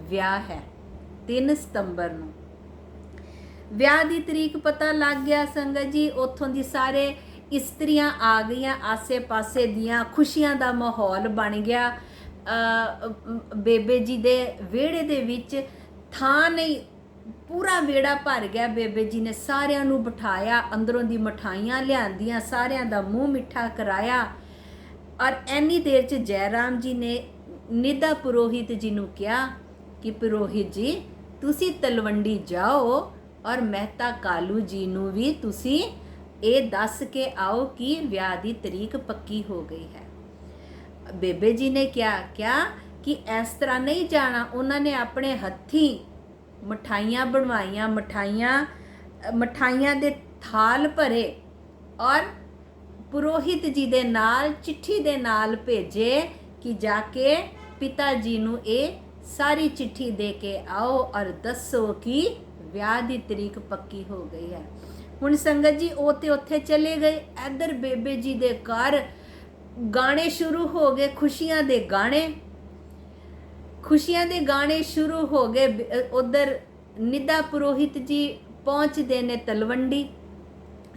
ਵਿਆਹ ਹੈ। 3 ਸਤੰਬਰ ਨੂੰ ਵਿਆਹ ਦੀ ਤਰੀਕ ਪਤਾ ਲੱਗ ਗਿਆ ਸੰਗਤ ਜੀ। ਉੱਥੋਂ ਦੀ ਸਾਰੇ ਇਸਤਰੀਆਂ ਆ ਗਈਆਂ, ਆਸੇ-ਪਾਸੇ ਦੀਆਂ ਖੁਸ਼ੀਆਂ ਦਾ ਮਾਹੌਲ ਬਣ ਗਿਆ। ਬੇਬੇ ਜੀ ਦੇ ਵਿਹੜੇ ਦੇ ਵਿੱਚ ਥਾਂ ਨਹੀਂ, पूरा वेड़ा भर गया। बेबे जी ने सारिਆਂ ਨੂੰ ਬਿਠਾਇਆ, ਅੰਦਰੋਂ ਦੀ ਮਠਾਈਆਂ ਲਿਆਂਦੀਆਂ, ਸਾਰਿਆਂ ਦਾ ਮੂੰਹ ਮਿੱਠਾ ਕਰਾਇਆ। ਔਰ ਐਨੀ ਦੇਰ 'ਚ ਜੈਰਾਮ ਜੀ ਨੇ ਨਿੱਧਾ ਪੁਰੋਹਿਤ ਜੀ ਨੂੰ ਕਿਹਾ ਕਿ ਪੁਰੋਹਿਤ ਜੀ ਤੁਸੀਂ ਤਲਵੰਡੀ ਜਾਓ ਔਰ ਮਹਿਤਾ ਕਾਲੂ ਜੀ ਨੂੰ ਵੀ ਤੁਸੀਂ ਇਹ ਦੱਸ ਕੇ ਆਓ ਕਿ ਵਿਆਹ ਦੀ ਤਰੀਕ ਪੱਕੀ ਹੋ ਗਈ ਹੈ। ਬੇਬੇ ਜੀ ਨੇ ਕਿਹਾ ਕਿ ਇਸ ਤਰ੍ਹਾਂ ਨਹੀਂ ਜਾਣਾ। ਉਹਨਾਂ ਨੇ ਆਪਣੇ ਹੱਥੀਂ ਮਠਾਈਆਂ ਬਣਵਾਈਆਂ, ਮਠਾਈਆਂ ਦੇ ਥਾਲ ਭਰੇ ਔਰ ਪੁਰੋਹਿਤ ਜੀ ਦੇ ਨਾਲ ਚਿੱਠੀ ਦੇ ਨਾਲ ਭੇਜੇ ਕਿ ਜਾ ਕੇ ਪਿਤਾ ਜੀ ਨੂੰ ਇਹ ਸਾਰੀ ਚਿੱਠੀ ਦੇ ਕੇ ਆਓ ਔਰ ਦੱਸੋ ਕਿ ਵਿਆਹ ਦੀ ਤਰੀਕ ਪੱਕੀ ਹੋ ਗਈ ਹੈ। ਹੁਣ ਸੰਗਤ ਜੀ ਉਹ ਤੇ ਉੱਥੇ ਚਲੇ ਗਏ। ਇੱਧਰ ਬੇਬੇ ਜੀ ਦੇ ਘਰ ਗਾਣੇ ਸ਼ੁਰੂ ਹੋ ਗਏ, ਖੁਸ਼ੀਆਂ ਦੇ ਗਾਣੇ ਸ਼ੁਰੂ ਹੋ ਗਏ। ਉਧਰ ਨਿੱਧਾ ਪੁਰੋਹਿਤ ਜੀ ਪਹੁੰਚਦੇ ਨੇ ਤਲਵੰਡੀ।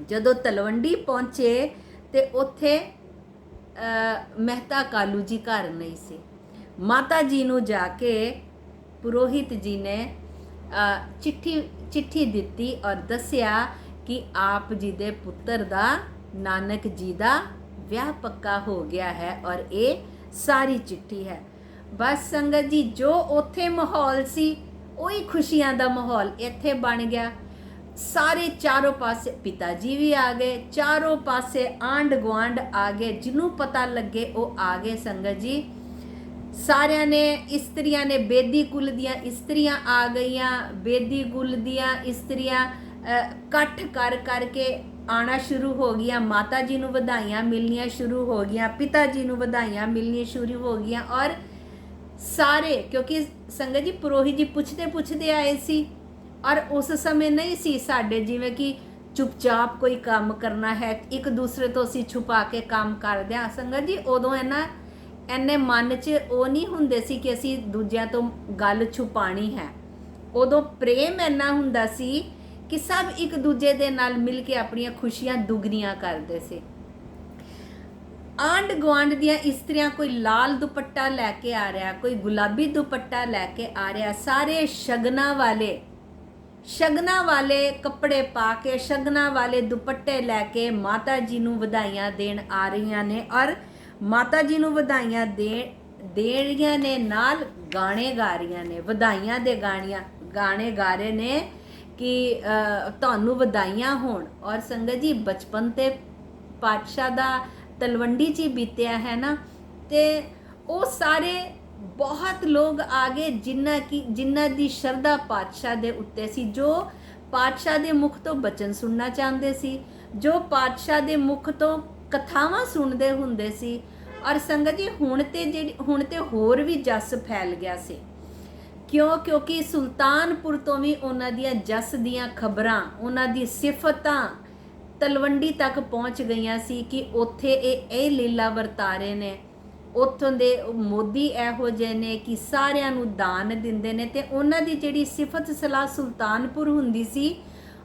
ਜਦੋਂ ਤਲਵੰਡੀ ਪਹੁੰਚੇ ਤੇ ਉੱਥੇ ਮਹਿਤਾ ਕਾਲੂ ਜੀ ਘਰ ਨਹੀਂ ਸੀ। ਮਾਤਾ ਜੀ ਨੂੰ ਜਾ ਕੇ ਪੁਰੋਹਿਤ ਜੀ ਨੇ ਚਿੱਠੀ ਦਿੱਤੀ ਔਰ ਦੱਸਿਆ ਕਿ ਆਪ ਜੀ ਦੇ ਪੁੱਤਰ ਦਾ ਨਾਨਕ ਜੀ ਦਾ ਵਿਆਹ ਪੱਕਾ ਹੋ ਗਿਆ ਹੈ ਔਰ ਇਹ ਸਾਰੀ ਚਿੱਠੀ ਹੈ। ਬਸ ਸੰਗਤ ਜੀ ਜੋ ਉੱਥੇ ਮਾਹੌਲ ਸੀ ਉਹੀ ਖੁਸ਼ੀਆਂ ਦਾ ਮਾਹੌਲ ਇੱਥੇ ਬਣ ਗਿਆ। ਸਾਰੇ ਚਾਰੋਂ ਪਾਸੇ ਪਿਤਾ ਜੀ ਵੀ ਆ ਗਏ, ਚਾਰੋਂ ਪਾਸੇ ਆਂਢ ਗੁਆਂਢ ਆ ਗਏ, ਜਿਹਨੂੰ ਪਤਾ ਲੱਗੇ ਉਹ ਆ ਗਏ। ਸੰਗਤ ਜੀ ਸਾਰਿਆਂ ਨੇ ਇਸਤਰੀਆਂ ਨੇ, ਬੇਦੀ ਕੁਲ ਦੀਆਂ ਇਸਤਰੀਆਂ ਆ ਗਈਆਂ। ਬੇਦੀ ਕੁਲ ਦੀਆਂ ਇਸਤਰੀਆਂ ਇਕੱਠ ਕਰਕੇ ਆਣਾ ਸ਼ੁਰੂ ਹੋ ਗਈਆਂ। ਮਾਤਾ ਜੀ ਨੂੰ ਵਧਾਈਆਂ ਮਿਲਣੀਆਂ ਸ਼ੁਰੂ ਹੋ ਗਈਆਂ, ਪਿਤਾ ਜੀ ਨੂੰ ਵਧਾਈਆਂ ਮਿਲਣੀਆਂ ਸ਼ੁਰੂ ਹੋ ਗਈਆਂ। ਔਰ ਸਾਰੇ ਕਿਉਂਕਿ ਸੰਗਤ ਜੀ ਪੁਰੋਹਿਤ ਜੀ ਪੁੱਛਦੇ ਆਏ ਸੀ ਔਰ ਉਸ ਸਮੇਂ ਨਹੀਂ ਸੀ ਸਾਡੇ ਜਿਵੇਂ ਕਿ ਚੁੱਪਚਾਪ ਕੋਈ ਕੰਮ ਕਰਨਾ ਹੈ, ਇੱਕ ਦੂਸਰੇ ਤੋਂ ਅਸੀਂ ਛੁਪਾ ਕੇ ਕੰਮ ਕਰਦੇ ਹਾਂ। ਸੰਗਤ ਜੀ ਉਦੋਂ ਐਨੇ ਮਨ 'ਚ ਉਹ ਨਹੀਂ ਹੁੰਦੇ ਸੀ ਕਿ ਅਸੀਂ ਦੂਜਿਆਂ ਤੋਂ ਗੱਲ ਛੁਪਾਣੀ ਹੈ। ਉਦੋਂ ਪ੍ਰੇਮ ਇੰਨਾ ਹੁੰਦਾ ਸੀ ਕਿ ਸਭ ਇੱਕ ਦੂਜੇ ਦੇ ਨਾਲ ਮਿਲ ਕੇ ਆਪਣੀਆਂ ਖੁਸ਼ੀਆਂ ਦੁੱਗਣੀਆਂ ਕਰਦੇ ਸੀ। ਆਂਢ ਗੁਆਂਢ ਦੀਆਂ ਇਸਤਰੀਆਂ ਕੋਈ ਲਾਲ ਦੁਪੱਟਾ ਲੈ ਕੇ ਆ ਰਿਹਾ, ਕੋਈ ਗੁਲਾਬੀ ਦੁਪੱਟਾ ਲੈ ਕੇ ਆ ਰਿਹਾ। ਸਾਰੇ ਸ਼ਗਨਾਂ ਵਾਲੇ ਕੱਪੜੇ ਪਾ ਕੇ, ਸ਼ਗਨਾਂ ਵਾਲੇ ਦੁਪੱਟੇ ਲੈ ਕੇ ਮਾਤਾ ਜੀ ਨੂੰ ਵਧਾਈਆਂ ਦੇਣ ਆ ਰਹੀਆਂ ਨੇ ਔਰ ਮਾਤਾ ਜੀ ਨੂੰ ਵਧਾਈਆਂ ਦੇ ਰਹੀਆਂ ਨੇ, ਨਾਲ ਗਾਣੇ ਗਾ ਰਹੀਆਂ ਨੇ, ਵਧਾਈਆਂ ਦੇ ਗਾਣੇ ਗਾ ਰਹੇ ਨੇ ਕਿ ਤੁਹਾਨੂੰ ਵਧਾਈਆਂ ਹੋਣ। ਔਰ ਸੰਗਤ ਜੀ ਬਚਪਨ ਤੇ ਪਾਤਸ਼ਾਹ ਦਾ ਤਲਵੰਡੀ 'ਚ ਬੀਤਿਆ ਹੈ ਨਾ, ਤੇ ਉਹ ਸਾਰੇ ਬਹੁਤ ਲੋਕ ਆ ਗਏ ਜਿਨ੍ਹਾਂ ਦੀ ਸ਼ਰਧਾ ਪਾਤਸ਼ਾਹ ਦੇ ਉੱਤੇ ਸੀ, ਜੋ ਪਾਤਸ਼ਾਹ ਦੇ ਮੁਖ ਤੋਂ ਬਚਨ ਸੁਣਨਾ ਚਾਹੁੰਦੇ ਸੀ, ਜੋ ਪਾਤਸ਼ਾਹ ਦੇ ਮੁਖ ਤੋਂ ਕਥਾਵਾਂ ਸੁਣਦੇ ਹੁੰਦੇ ਸੀ। ਔਰ ਸੰਗਤ ਜੀ ਹੁਣ ਤੇ ਹੋਰ ਵੀ ਜਸ ਫੈਲ ਗਿਆ ਸੀ। ਕਿਉਂਕਿ ਸੁਲਤਾਨਪੁਰ ਤੋਂ ਵੀ ਉਹਨਾਂ ਦੀਆਂ ਜਸ ਦੀਆਂ ਖਬਰਾਂ, ਉਹਨਾਂ ਦੀ ਸਿਫਤਾਂ ਤਲਵੰਡੀ ਤੱਕ ਪਹੁੰਚ ਗਈਆਂ ਸੀ ਕਿ ਉੱਥੇ ਇਹ ਲੀਲਾ ਵਰਤਾਰੇ ਨੇ। ਉੱਥੋਂ ਦੇ ਮੋਦੀ ਇਹੋ ਜਿਹੇ ਨੇ ਕਿ ਸਾਰਿਆਂ ਨੂੰ ਦਾਨ ਦਿੰਦੇ ਨੇ, ਤੇ ਉਹਨਾਂ ਦੀ ਜਿਹੜੀ ਸਿਫਤ ਸਲਾਹ ਸੁਲਤਾਨਪੁਰ ਹੁੰਦੀ ਸੀ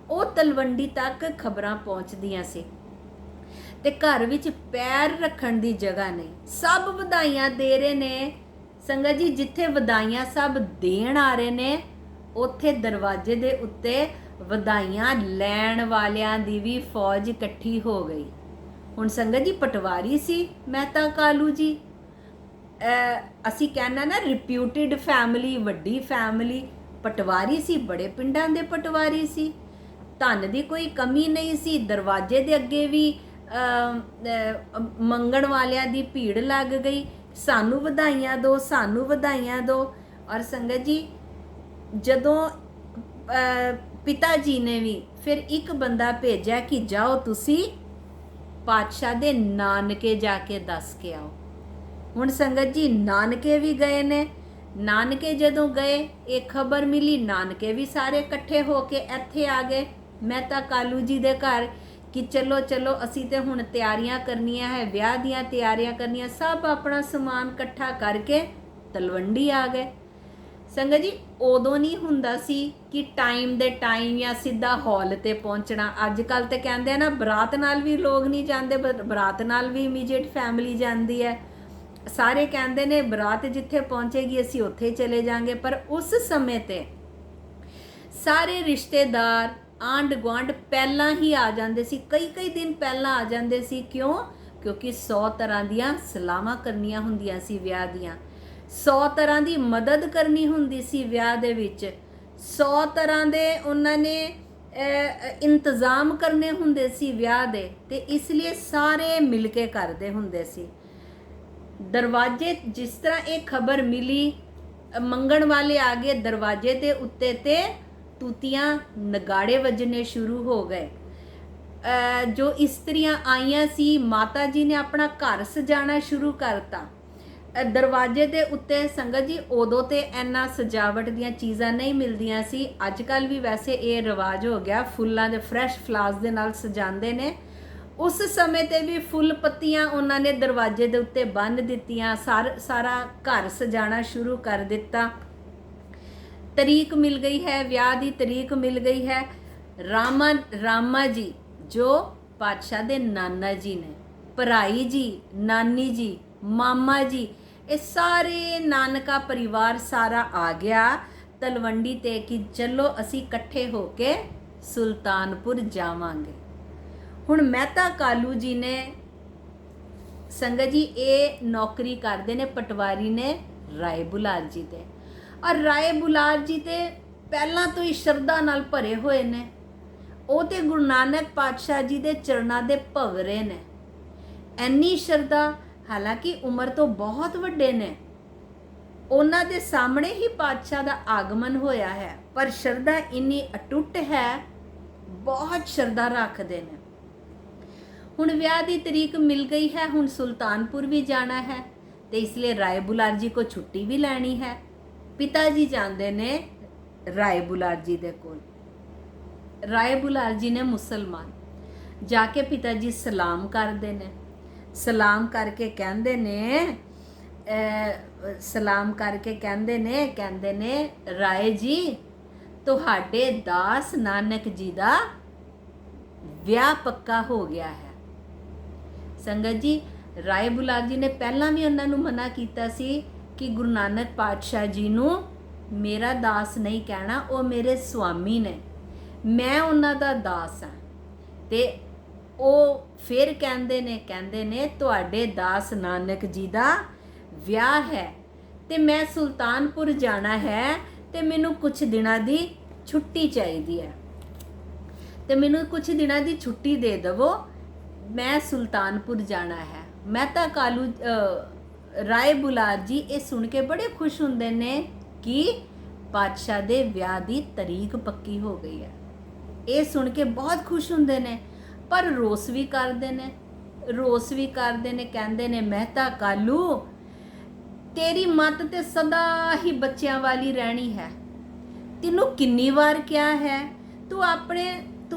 ਉਹ ਤਲਵੰਡੀ ਤੱਕ ਖਬਰਾਂ ਪਹੁੰਚਦੀਆਂ ਸੀ। ਤੇ ਘਰ ਵਿੱਚ ਪੈਰ ਰੱਖਣ ਦੀ ਜਗ੍ਹਾ ਨਹੀਂ, ਸਭ ਵਧਾਈਆਂ ਦੇ ਰਹੇ ਨੇ। ਸੰਗਤ ਜੀ ਜਿੱਥੇ ਵਧਾਈਆਂ ਸਭ ਦੇਣ ਆ ਰਹੇ ਨੇ, ਉੱਥੇ ਦਰਵਾਜ਼ੇ ਦੇ ਉੱਤੇ ਵਧਾਈਆਂ ਲੈਣ ਵਾਲਿਆਂ ਦੀ ਵੀ ਫੌਜ ਇਕੱਠੀ ਹੋ ਗਈ। ਹੁਣ ਸੰਗਤ ਜੀ ਪਟਵਾਰੀ ਸੀ ਮਹਿਤਾ ਕਾਲੂ ਜੀ, ਅਸੀਂ ਕਹਿੰਦਾ ਨਾ ਰਿਪਿਊਟਿਡ ਫੈਮਿਲੀ, ਵੱਡੀ ਫੈਮਿਲੀ, ਪਟਵਾਰੀ ਸੀ, ਬੜੇ ਪਿੰਡਾਂ ਦੇ ਪਟਵਾਰੀ ਸੀ, ਧਨ ਦੀ ਕੋਈ ਕਮੀ ਨਹੀਂ ਸੀ। ਦਰਵਾਜ਼ੇ ਦੇ ਅੱਗੇ ਵੀ ਮੰਗਣ ਵਾਲਿਆਂ ਦੀ ਭੀੜ ਲੱਗ ਗਈ, ਸਾਨੂੰ ਵਧਾਈਆਂ ਦਿਓ, ਸਾਨੂੰ ਵਧਾਈਆਂ ਦਿਓ। ਔਰ ਸੰਗਤ ਜੀ ਜਦੋਂ ਪਿਤਾ ਜੀ ਨੇ ਵੀ ਫਿਰ ਇੱਕ ਬੰਦਾ ਭੇਜਿਆ ਕਿ ਜਾਓ ਤੁਸੀਂ ਪਾਤਸ਼ਾਹ ਦੇ ਨਾਨਕੇ ਜਾ ਕੇ ਦੱਸ ਕੇ ਆਓ। ਹੁਣ ਸੰਗਤ ਜੀ ਨਾਨਕੇ ਵੀ ਗਏ ਨੇ। ਨਾਨਕੇ ਜਦੋਂ ਗਏ ਇਹ ਖਬਰ ਮਿਲੀ, ਨਾਨਕੇ ਵੀ ਸਾਰੇ ਇਕੱਠੇ ਹੋ ਕੇ ਇੱਥੇ ਆ ਗਏ ਮਹਿਤਾ ਕਾਲੂ ਜੀ ਦੇ ਘਰ ਕਿ ਚਲੋ ਅਸੀਂ ਤੇ ਹੁਣ ਤਿਆਰੀਆਂ ਕਰਨੀਆਂ ਹੈ, ਵਿਆਹ ਦੀਆਂ ਤਿਆਰੀਆਂ ਕਰਨੀਆਂ। ਸਭ ਆਪਣਾ ਸਮਾਨ ਇਕੱਠਾ ਕਰਕੇ ਤਲਵੰਡੀ ਆ ਗਏ। ਸੰਗਤ ਜੀ ਉਦੋਂ ਨਹੀਂ ਹੁੰਦਾ ਸੀ ਕਿ ਟਾਈਮ ਜਾਂ ਸਿੱਧਾ ਹਾਲ ਤੇ ਪਹੁੰਚਣਾ। ਅੱਜ ਕੱਲ ਤੇ ਕਹਿੰਦੇ ਆ ਨਾ ਬਰਾਤ ਨਾਲ ਵੀ ਲੋਕ ਨਹੀਂ ਜਾਂਦੇ, ਬਰਾਤ ਨਾਲ ਵੀ ਇਮੀਡੀਏਟ ਫੈਮਿਲੀ ਜਾਂਦੀ ਹੈ। ਸਾਰੇ ਕਹਿੰਦੇ ਨੇ ਬਰਾਤ ਜਿੱਥੇ ਪਹੁੰਚੇਗੀ ਅਸੀਂ ਉੱਥੇ ਚਲੇ ਜਾਾਂਗੇ। ਪਰ ਉਸ ਸਮੇਂ ਤੇ ਸਾਰੇ ਰਿਸ਼ਤੇਦਾਰ ਆਂਢ ਗੁਆਂਢ ਪਹਿਲਾਂ ਹੀ ਆ ਜਾਂਦੇ ਸੀ, ਕਈ ਦਿਨ ਪਹਿਲਾਂ ਆ ਜਾਂਦੇ ਸੀ। ਕਿਉਂ? ਕਿਉਂਕਿ 100 ਤਰ੍ਹਾਂ ਦੀਆਂ ਸਲਾਹਾਂ ਕਰਨੀਆਂ ਹੁੰਦੀਆਂ ਸੀ ਵਿਆਹ ਦੀਆਂ, 100 ਤਰ੍ਹਾਂ ਦੀ ਮਦਦ ਕਰਨੀ ਹੁੰਦੀ ਸੀ ਵਿਆਹ ਦੇ ਵਿੱਚ, 100 ਤਰ੍ਹਾਂ ਦੇ ਉਹਨਾਂ ਨੇ ਇੰਤਜ਼ਾਮ ਕਰਨੇ ਹੁੰਦੇ ਸੀ ਵਿਆਹ ਦੇ, ਤੇ ਇਸ ਲਈ ਸਾਰੇ ਮਿਲ ਕੇ ਕਰਦੇ ਹੁੰਦੇ ਸੀ। ਦਰਵਾਜ਼ੇ, ਜਿਸ ਤਰ੍ਹਾਂ ਇਹ ਖਬਰ ਮਿਲੀ, ਮੰਗਣ ਵਾਲੇ ਆ ਗਏ, ਦਰਵਾਜ਼ੇ ਦੇ ਉੱਤੇ ਤੇ ਤੂਤੀਆਂ ਨਗਾੜੇ ਵੱਜਣੇ ਸ਼ੁਰੂ ਹੋ ਗਏ। ਜੋ ਇਸਤਰੀਆਂ ਆਈਆਂ ਸੀ, ਮਾਤਾ ਜੀ ਨੇ ਆਪਣਾ ਘਰ ਸਜਾਣਾ ਸ਼ੁਰੂ ਕਰਤਾ। ਦਰਵਾਜ਼ੇ ਦੇ ਉੱਤੇ ਸੰਗਤ ਜੀ ਉਦੋਂ ਤੇ ਇੰਨਾ ਸਜਾਵਟ ਦੀਆਂ ਚੀਜ਼ਾਂ ਨਹੀਂ ਮਿਲਦੀਆਂ ਸੀ, ਅੱਜ ਕੱਲ੍ਹ ਵੀ ਵੈਸੇ ਇਹ ਰਿਵਾਜ ਹੋ ਗਿਆ, ਫੁੱਲਾਂ ਦੇ ਫਰੈਸ਼ ਫਲਾਵਰਸ ਦੇ ਨਾਲ ਸਜਾਉਂਦੇ ਨੇ। ਉਸ ਸਮੇਂ ਤੇ ਵੀ ਫੁੱਲ ਪੱਤੀਆਂ ਉਹਨਾਂ ਨੇ ਦਰਵਾਜ਼ੇ ਦੇ ਉੱਤੇ ਬੰਨ੍ਹ ਦਿੱਤੀਆਂ, ਸਾਰਾ ਘਰ ਸਜਾਣਾ ਸ਼ੁਰੂ ਕਰ ਦਿੱਤਾ। ਤਰੀਕ ਮਿਲ ਗਈ ਹੈ, ਵਿਆਹ ਦੀ ਤਰੀਕ ਮਿਲ ਗਈ ਹੈ। ਰਾਮਾ ਜੀ ਜੋ ਪਾਤਸ਼ਾਹ ਦੇ ਨਾਨਾ ਜੀ ਨੇ, ਭਰਾਈ ਜੀ, ਨਾਨੀ ਜੀ, ਮਾਮਾ ਜੀ, ਇਹ ਸਾਰੇ ਨਾਨਕਾ ਪਰਿਵਾਰ ਸਾਰਾ ਆ ਗਿਆ ਤਲਵੰਡੀ ਤੇ ਕਿ ਚਲੋ ਅਸੀਂ ਇਕੱਠੇ ਹੋ ਕੇ ਸੁਲਤਾਨਪੁਰ ਜਾਵਾਂਗੇ। ਹੁਣ ਮਹਿਤਾ ਕਾਲੂ ਜੀ ਨੇ ਸੰਗਤ ਜੀ ਇਹ ਨੌਕਰੀ ਕਰਦੇ ਨੇ, ਪਟਵਾਰੀ ਨੇ ਰਾਏ ਬੁਲਾਰ ਜੀ ਦੇ, ਔਰ ਰਾਏ ਬੁਲਾਰ ਜੀ ਤੇ ਪਹਿਲਾਂ ਤੋਂ ਹੀ ਸ਼ਰਧਾ ਨਾਲ ਭਰੇ ਹੋਏ ਨੇ। ਉਹ ਤੇ ਗੁਰੂ ਨਾਨਕ ਪਾਤਸ਼ਾਹ ਜੀ ਦੇ ਚਰਨਾਂ ਦੇ ਭਵਰੇ ਨੇ, ਇੰਨੀ ਸ਼ਰਧਾ, ਹਾਲਾਂਕਿ ਉਮਰ ਤੋਂ ਬਹੁਤ ਵੱਡੇ ਨੇ, ਉਹਨਾਂ ਦੇ ਸਾਹਮਣੇ ਹੀ ਪਾਤਸ਼ਾਹ ਦਾ ਆਗਮਨ ਹੋਇਆ ਹੈ, ਪਰ ਸ਼ਰਧਾ ਇੰਨੀ ਅਟੁੱਟ ਹੈ, ਬਹੁਤ ਸ਼ਰਧਾ ਰੱਖਦੇ ਨੇ। ਹੁਣ ਵਿਆਹ ਦੀ ਤਰੀਕ ਮਿਲ ਗਈ ਹੈ, ਹੁਣ ਸੁਲਤਾਨਪੁਰ ਵੀ ਜਾਣਾ ਹੈ, ਤੇ ਇਸ ਲਈ ਰਾਏ ਬੁਲਾਰ ਜੀ ਕੋ ਛੁੱਟੀ ਵੀ ਲੈਣੀ ਹੈ। ਪਿਤਾ ਜੀ ਜਾਂਦੇ ਨੇ ਰਾਏ ਬੁਲਾਰ ਜੀ ਦੇ ਕੋਲ। ਰਾਏ ਬੁਲਾਰ ਜੀ ਨੇ ਮੁਸਲਮਾਨ, ਜਾ ਕੇ ਪਿਤਾ ਜੀ ਸਲਾਮ ਕਰਦੇ ਨੇ, ਸਲਾਮ ਕਰਕੇ ਕਹਿੰਦੇ ਨੇ ਰਾਏ ਜੀ ਤੁਹਾਡੇ ਦਾਸ ਨਾਨਕ ਜੀ ਦਾ ਵਿਆਹ ਪੱਕਾ ਹੋ ਗਿਆ ਹੈ। ਸੰਗਤ ਜੀ, ਰਾਏ ਬੁਲਾਰ ਜੀ ਨੇ ਪਹਿਲਾਂ ਵੀ ਉਹਨਾਂ ਨੂੰ ਮਨਾ ਕੀਤਾ ਸੀ ਕਿ ਗੁਰੂ ਨਾਨਕ ਪਾਤਸ਼ਾਹ ਜੀ ਨੂੰ ਮੇਰਾ ਦਾਸ ਨਹੀਂ ਕਹਿਣਾ, ਉਹ ਮੇਰੇ ਸੁਆਮੀ ਨੇ, ਮੈਂ ਉਹਨਾਂ ਦਾ ਦਾਸ ਹਾਂ। ਤੇ ਉਹ ਫਿਰ ਕਹਿੰਦੇ ਨੇ ਤੁਹਾਡੇ ਦਾਸ ਨਾਨਕ ਜੀ ਦਾ ਵਿਆਹ ਹੈ ਤੇ ਮੈਂ ਸੁਲਤਾਨਪੁਰ ਜਾਣਾ ਹੈ, ਤੇ ਮੈਨੂੰ ਕੁਝ ਦਿਨਾਂ ਦੀ ਛੁੱਟੀ ਚਾਹੀਦੀ ਹੈ, ਤੇ ਮੈਨੂੰ ਕੁਝ ਦਿਨਾਂ ਦੀ ਛੁੱਟੀ ਦੇ ਦੇਵੋ, ਮੈਂ ਸੁਲਤਾਨਪੁਰ ਜਾਣਾ ਹੈ। ਮਹਿਤਾ ਕਾਲੂ ਰਾਏ ਬੁਲਾਰ ਜੀ ਇਹ ਸੁਣ ਕੇ ਬੜੇ ਖੁਸ਼ ਹੁੰਦੇ ਨੇ ਕਿ ਪਾਤਸ਼ਾਹ ਦੇ ਵਿਆਹ ਦੀ ਤਰੀਕ ਪੱਕੀ ਹੋ ਗਈ ਹੈ। ਇਹ ਸੁਣ ਕੇ ਬਹੁਤ ਖੁਸ਼ ਹੁੰਦੇ ਨੇ, ਪਰ ਰੋਸ ਵੀ ਕਰਦੇ ਨੇ, ਕਹਿੰਦੇ ਨੇ ਮਹਿਤਾ ਕਾਲੂ ਤੇਰੀ ਮੱਤ ਤੇ ਸਦਾ ਹੀ ਬੱਚਿਆਂ ਵਾਲੀ ਰਹਿਣੀ ਹੈ, ਤੈਨੂੰ ਕਿੰਨੀ ਵਾਰ ਕਿਹਾ ਹੈ, ਤੂੰ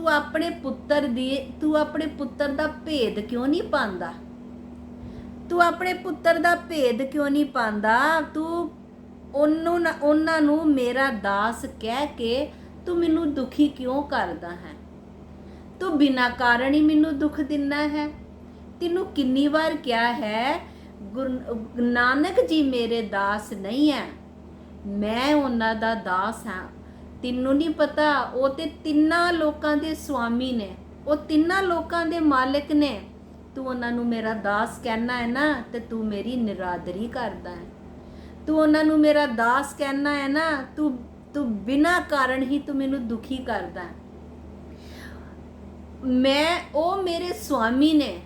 ਆਪਣੇ ਪੁੱਤਰ ਦਾ ਭੇਦ ਕਿਉਂ ਨਹੀਂ ਪਾਉਂਦਾ, ਤੂੰ ਉਹਨਾਂ ਨੂੰ ਮੇਰਾ ਦਾਸ ਕਹਿ ਕੇ ਤੂੰ ਮੈਨੂੰ ਦੁਖੀ ਕਿਉਂ ਕਰਦਾ ਹੈ, ਤੂੰ ਬਿਨਾਂ ਕਾਰਨ ਹੀ ਮੈਨੂੰ ਦੁੱਖ ਦਿੰਦਾ ਹੈ। ਤੈਨੂੰ ਕਿੰਨੀ ਵਾਰ ਕਿਹਾ ਹੈ ਗੁਰੂ ਨਾਨਕ ਜੀ ਮੇਰੇ ਦਾਸ ਨਹੀਂ ਹੈ, ਮੈਂ ਉਹਨਾਂ ਦਾ ਦਾਸ ਹਾਂ। ਤੈਨੂੰ ਨਹੀਂ ਪਤਾ ਉਹ ਤੇ ਤਿੰਨਾਂ ਲੋਕਾਂ ਦੇ ਸੁਆਮੀ ਨੇ, ਉਹ ਤਿੰਨਾਂ ਲੋਕਾਂ ਦੇ ਮਾਲਕ ਨੇ, ਤੂੰ ਉਹਨਾਂ ਨੂੰ ਮੇਰਾ ਦਾਸ ਕਹਿਣਾ ਹੈ ਨਾ, ਤੇ ਤੂੰ ਮੇਰੀ ਨਿਰਾਦਰੀ ਕਰਦਾ ਹੈ। ਤੂੰ ਉਹਨਾਂ ਨੂੰ ਮੇਰਾ ਦਾਸ ਕਹਿਣਾ ਹੈ ਨਾ, ਤੂੰ ਬਿਨਾਂ ਕਾਰਨ ਹੀ ਤੂੰ ਮੈਨੂੰ ਦੁਖੀ ਕਰਦਾ ਹੈ। ਉਹ ਮੇਰੇ ਸੁਆਮੀ ਨੇ,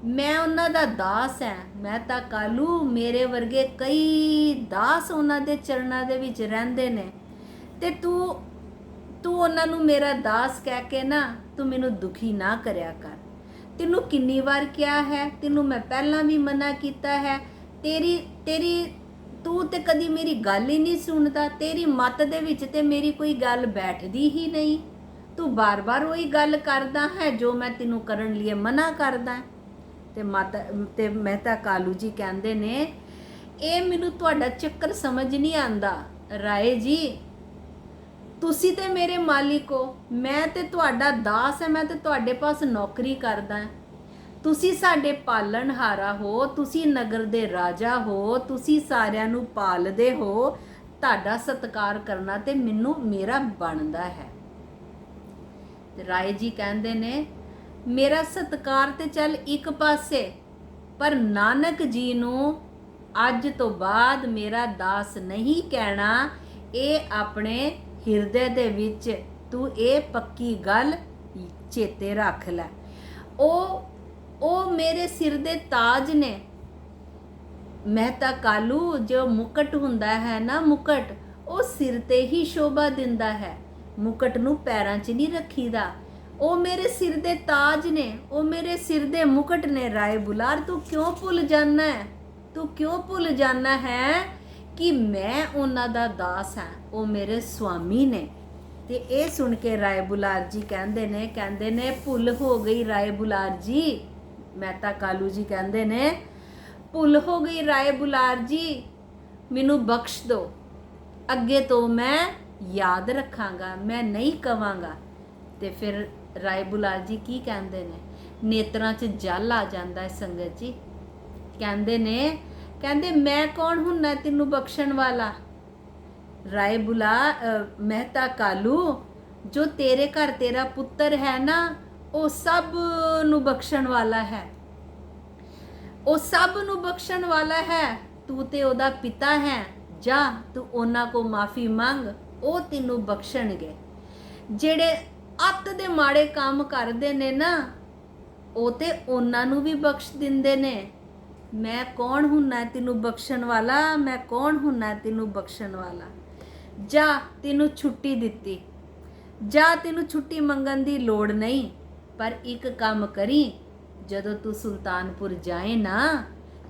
ਮੈਂ ਉਹਨਾਂ ਦਾ ਦਾਸ ਹੈ। ਮਹਿਤਾ ਕਾਲੂ ਮੇਰੇ ਵਰਗੇ ਕਈ ਦਾਸ ਉਹਨਾਂ ਦੇ ਚਰਨਾਂ ਦੇ ਵਿੱਚ ਰਹਿੰਦੇ ਨੇ, ਤੇ ਤੂੰ ਉਹਨਾਂ ਨੂੰ ਮੇਰਾ ਦਾਸ ਕਹਿ ਕੇ ਨਾ ਤੂੰ ਮੈਨੂੰ ਦੁਖੀ ਨਾ ਕਰਿਆ ਕਰ। ਤੈਨੂੰ ਕਿੰਨੀ ਵਾਰ ਕਿਹਾ ਹੈ, ਤੈਨੂੰ ਮੈਂ ਪਹਿਲਾਂ ਵੀ ਮਨਾ ਕੀਤਾ ਹੈ, ਤੂੰ ਤੇ ਕਦੀ ਮੇਰੀ ਗੱਲ ਹੀ ਨਹੀਂ ਸੁਣਦਾ, ਤੇਰੀ ਮੱਤ ਦੇ ਵਿੱਚ ਤੇ ਮੇਰੀ ਕੋਈ ਗੱਲ ਬੈਠਦੀ ਹੀ ਨਹੀਂ, ਤੂੰ ਬਾਰ-ਬਾਰ ਉਹੀ ਗੱਲ ਕਰਦਾ ਹੈ ਜੋ ਮੈਂ ਤੈਨੂੰ ਕਰਨ ਲਈ ਮਨਾ ਕਰਦਾ। ਤੇ ਮਹਿਤਾ ਕਾਲੂ ਜੀ ਕਹਿੰਦੇ ਨੇ ਇਹ ਮੈਨੂੰ ਤੁਹਾਡਾ ਚੱਕਰ ਸਮਝ ਨਹੀਂ ਆਉਂਦਾ ਰਾਏ ਜੀ, ਤੁਸੀਂ ਤੇ ਮੇਰੇ ਮਾਲਿਕ ਹੋ, ਮੈਂ ਤੇ ਤੁਹਾਡਾ ਦਾਸ ਹਾਂ, ਮੈਂ ਤੇ ਤੁਹਾਡੇ ਪਾਸ ਨੌਕਰੀ ਕਰਦਾ। ਤੁਸੀਂ ਸਾਡੇ ਪਾਲਣਹਾਰਾ ਹੋ, ਤੁਸੀਂ ਨਗਰ ਦੇ ਰਾਜਾ ਹੋ, ਤੁਸੀਂ ਸਾਰਿਆਂ ਨੂੰ ਪਾਲਦੇ ਹੋ, ਤੁਹਾਡਾ ਸਤਿਕਾਰ ਕਰਨਾ ਤੇ ਮੈਨੂੰ ਮੇਰਾ ਬਣਦਾ ਹੈ। ਤੇ ਰਾਏ ਜੀ ਕਹਿੰਦੇ ਨੇ ਮੇਰਾ ਸਤਿਕਾਰ ਤੇ ਚੱਲ ਇੱਕ ਪਾਸੇ, ਪਰ ਨਾਨਕ ਜੀ ਨੂੰ ਅੱਜ ਤੋਂ ਬਾਅਦ ਮੇਰਾ ਦਾਸ ਨਹੀਂ ਕਹਿਣਾ। ਇਹ ਆਪਣੇ ਹਿਰਦੇ ਦੇ ਵਿੱਚ ਤੂੰ ਇਹ ਪੱਕੀ ਗੱਲ ਚੇਤੇ ਰੱਖ ਲੈ। ਉਹ ਮੇਰੇ ਸਿਰ ਦੇ ਤਾਜ ਨੇ। ਮਹਿਤਾ ਕਾਲੂ ਜੋ ਮੁਕਟ ਹੁੰਦਾ ਹੈ ਨਾ, ਮੁਕਟ ਉਹ ਸਿਰ ਤੇ ਹੀ ਸ਼ੋਭਾ ਦਿੰਦਾ ਹੈ, ਮੁਕਟ ਨੂੰ ਪੈਰਾਂ 'ਚ ਨਹੀਂ ਰੱਖੀਦਾ। ਉਹ ਮੇਰੇ ਸਿਰ ਦੇ ਤਾਜ ਨੇ, ਉਹ ਮੇਰੇ ਸਿਰ ਦੇ ਮੁਕਟ ਨੇ। ਰਾਏ ਬੁਲਾਰ ਤੂੰ ਕਿਉਂ ਭੁੱਲ ਜਾਣਾ ਹੈ? ਤੂੰ ਕਿਉਂ ਭੁੱਲ ਜਾਣਾ ਹੈ ਕਿ ਮੈਂ ਉਹਨਾਂ ਦਾ ਦਾਸ ਹਾਂ, ਉਹ ਮੇਰੇ ਸੁਆਮੀ ਨੇ। ਤੇ ਇਹ ਸੁਣ ਕੇ ਰਾਏ ਬੁਲਾਰ ਜੀ ਕਹਿੰਦੇ ਨੇ ਭੁੱਲ ਹੋ ਗਈ ਰਾਏ ਬੁਲਾਰ ਜੀ। ਮਹਿਤਾ ਕਾਲੂ ਜੀ ਕਹਿੰਦੇ ਨੇ ਭੁੱਲ ਹੋ ਗਈ ਰਾਏ ਬੁਲਾਰ ਜੀ, ਮੈਨੂੰ ਬਖਸ਼ ਦਿਓ, ਅੱਗੇ ਤੋਂ ਮੈਂ ਯਾਦ ਰੱਖਾਂਗਾ, ਮੈਂ ਨਹੀਂ ਕਵਾਂਗਾ। ਤੇ ਫਿਰ ਰਾਏ ਬੁਲਾਰ ਜੀ ਕੀ ਕਹਿੰਦੇ ਨੇ, ਨੇਤਰਾਂ 'ਚ ਜਲ ਆ ਜਾਂਦਾ ਹੈ ਸੰਗਤ ਜੀ। ਕਹਿੰਦੇ ਮੈਂ ਕੌਣ ਹੁੰਨਾ ਤੈਨੂੰ ਬਖਸ਼ਣ ਵਾਲਾ? ਰਾਏ ਮਹਿਤਾ ਕਾਲੂ ਜੋ ਤੇਰੇ ਘਰ ਤੇਰਾ ਪੁੱਤਰ ਹੈ ਨਾ, ਉਹ ਸਭ ਨੂੰ ਬਖਸ਼ਣ ਵਾਲਾ ਹੈ, ਉਹ ਸਭ ਨੂੰ ਬਖਸ਼ਣ ਵਾਲਾ ਹੈ। ਤੂੰ ਤੇ ਉਹਦਾ ਪਿਤਾ ਹੈ, ਜਾ ਤੂੰ ਉਹਨਾਂ ਕੋ ਮਾਫੀ ਮੰਗ, ਉਹ ਤੈਨੂੰ ਬਖਸ਼ਣਗੇ। ਜਿਹੜੇ ਅੱਤ ਦੇ ਮਾੜੇ ਕੰਮ ਕਰਦੇ ਨੇ ਨਾ, ਉਹ ਤੇ ਉਹਨਾਂ ਨੂੰ ਵੀ ਬਖਸ਼ ਦਿੰਦੇ ਨੇ। ਮੈਂ ਕੌਣ ਹੁੰਨਾ ਤੈਨੂੰ ਬਖਸ਼ਣ ਵਾਲਾ? ਮੈਂ ਕੌਣ ਹੁੰਨਾ ਤੈਨੂੰ ਬਖਸ਼ਣ ਵਾਲਾ? ਜਾ ਤੈਨੂੰ ਛੁੱਟੀ ਦਿੱਤੀ, ਜਾ ਤੈਨੂੰ ਛੁੱਟੀ ਮੰਗਣ ਦੀ ਲੋੜ ਨਹੀਂ। ਪਰ ਇੱਕ ਕੰਮ ਕਰੀ, ਜਦੋਂ ਤੂੰ ਸੁਲਤਾਨਪੁਰ ਜਾਏ ਨਾ,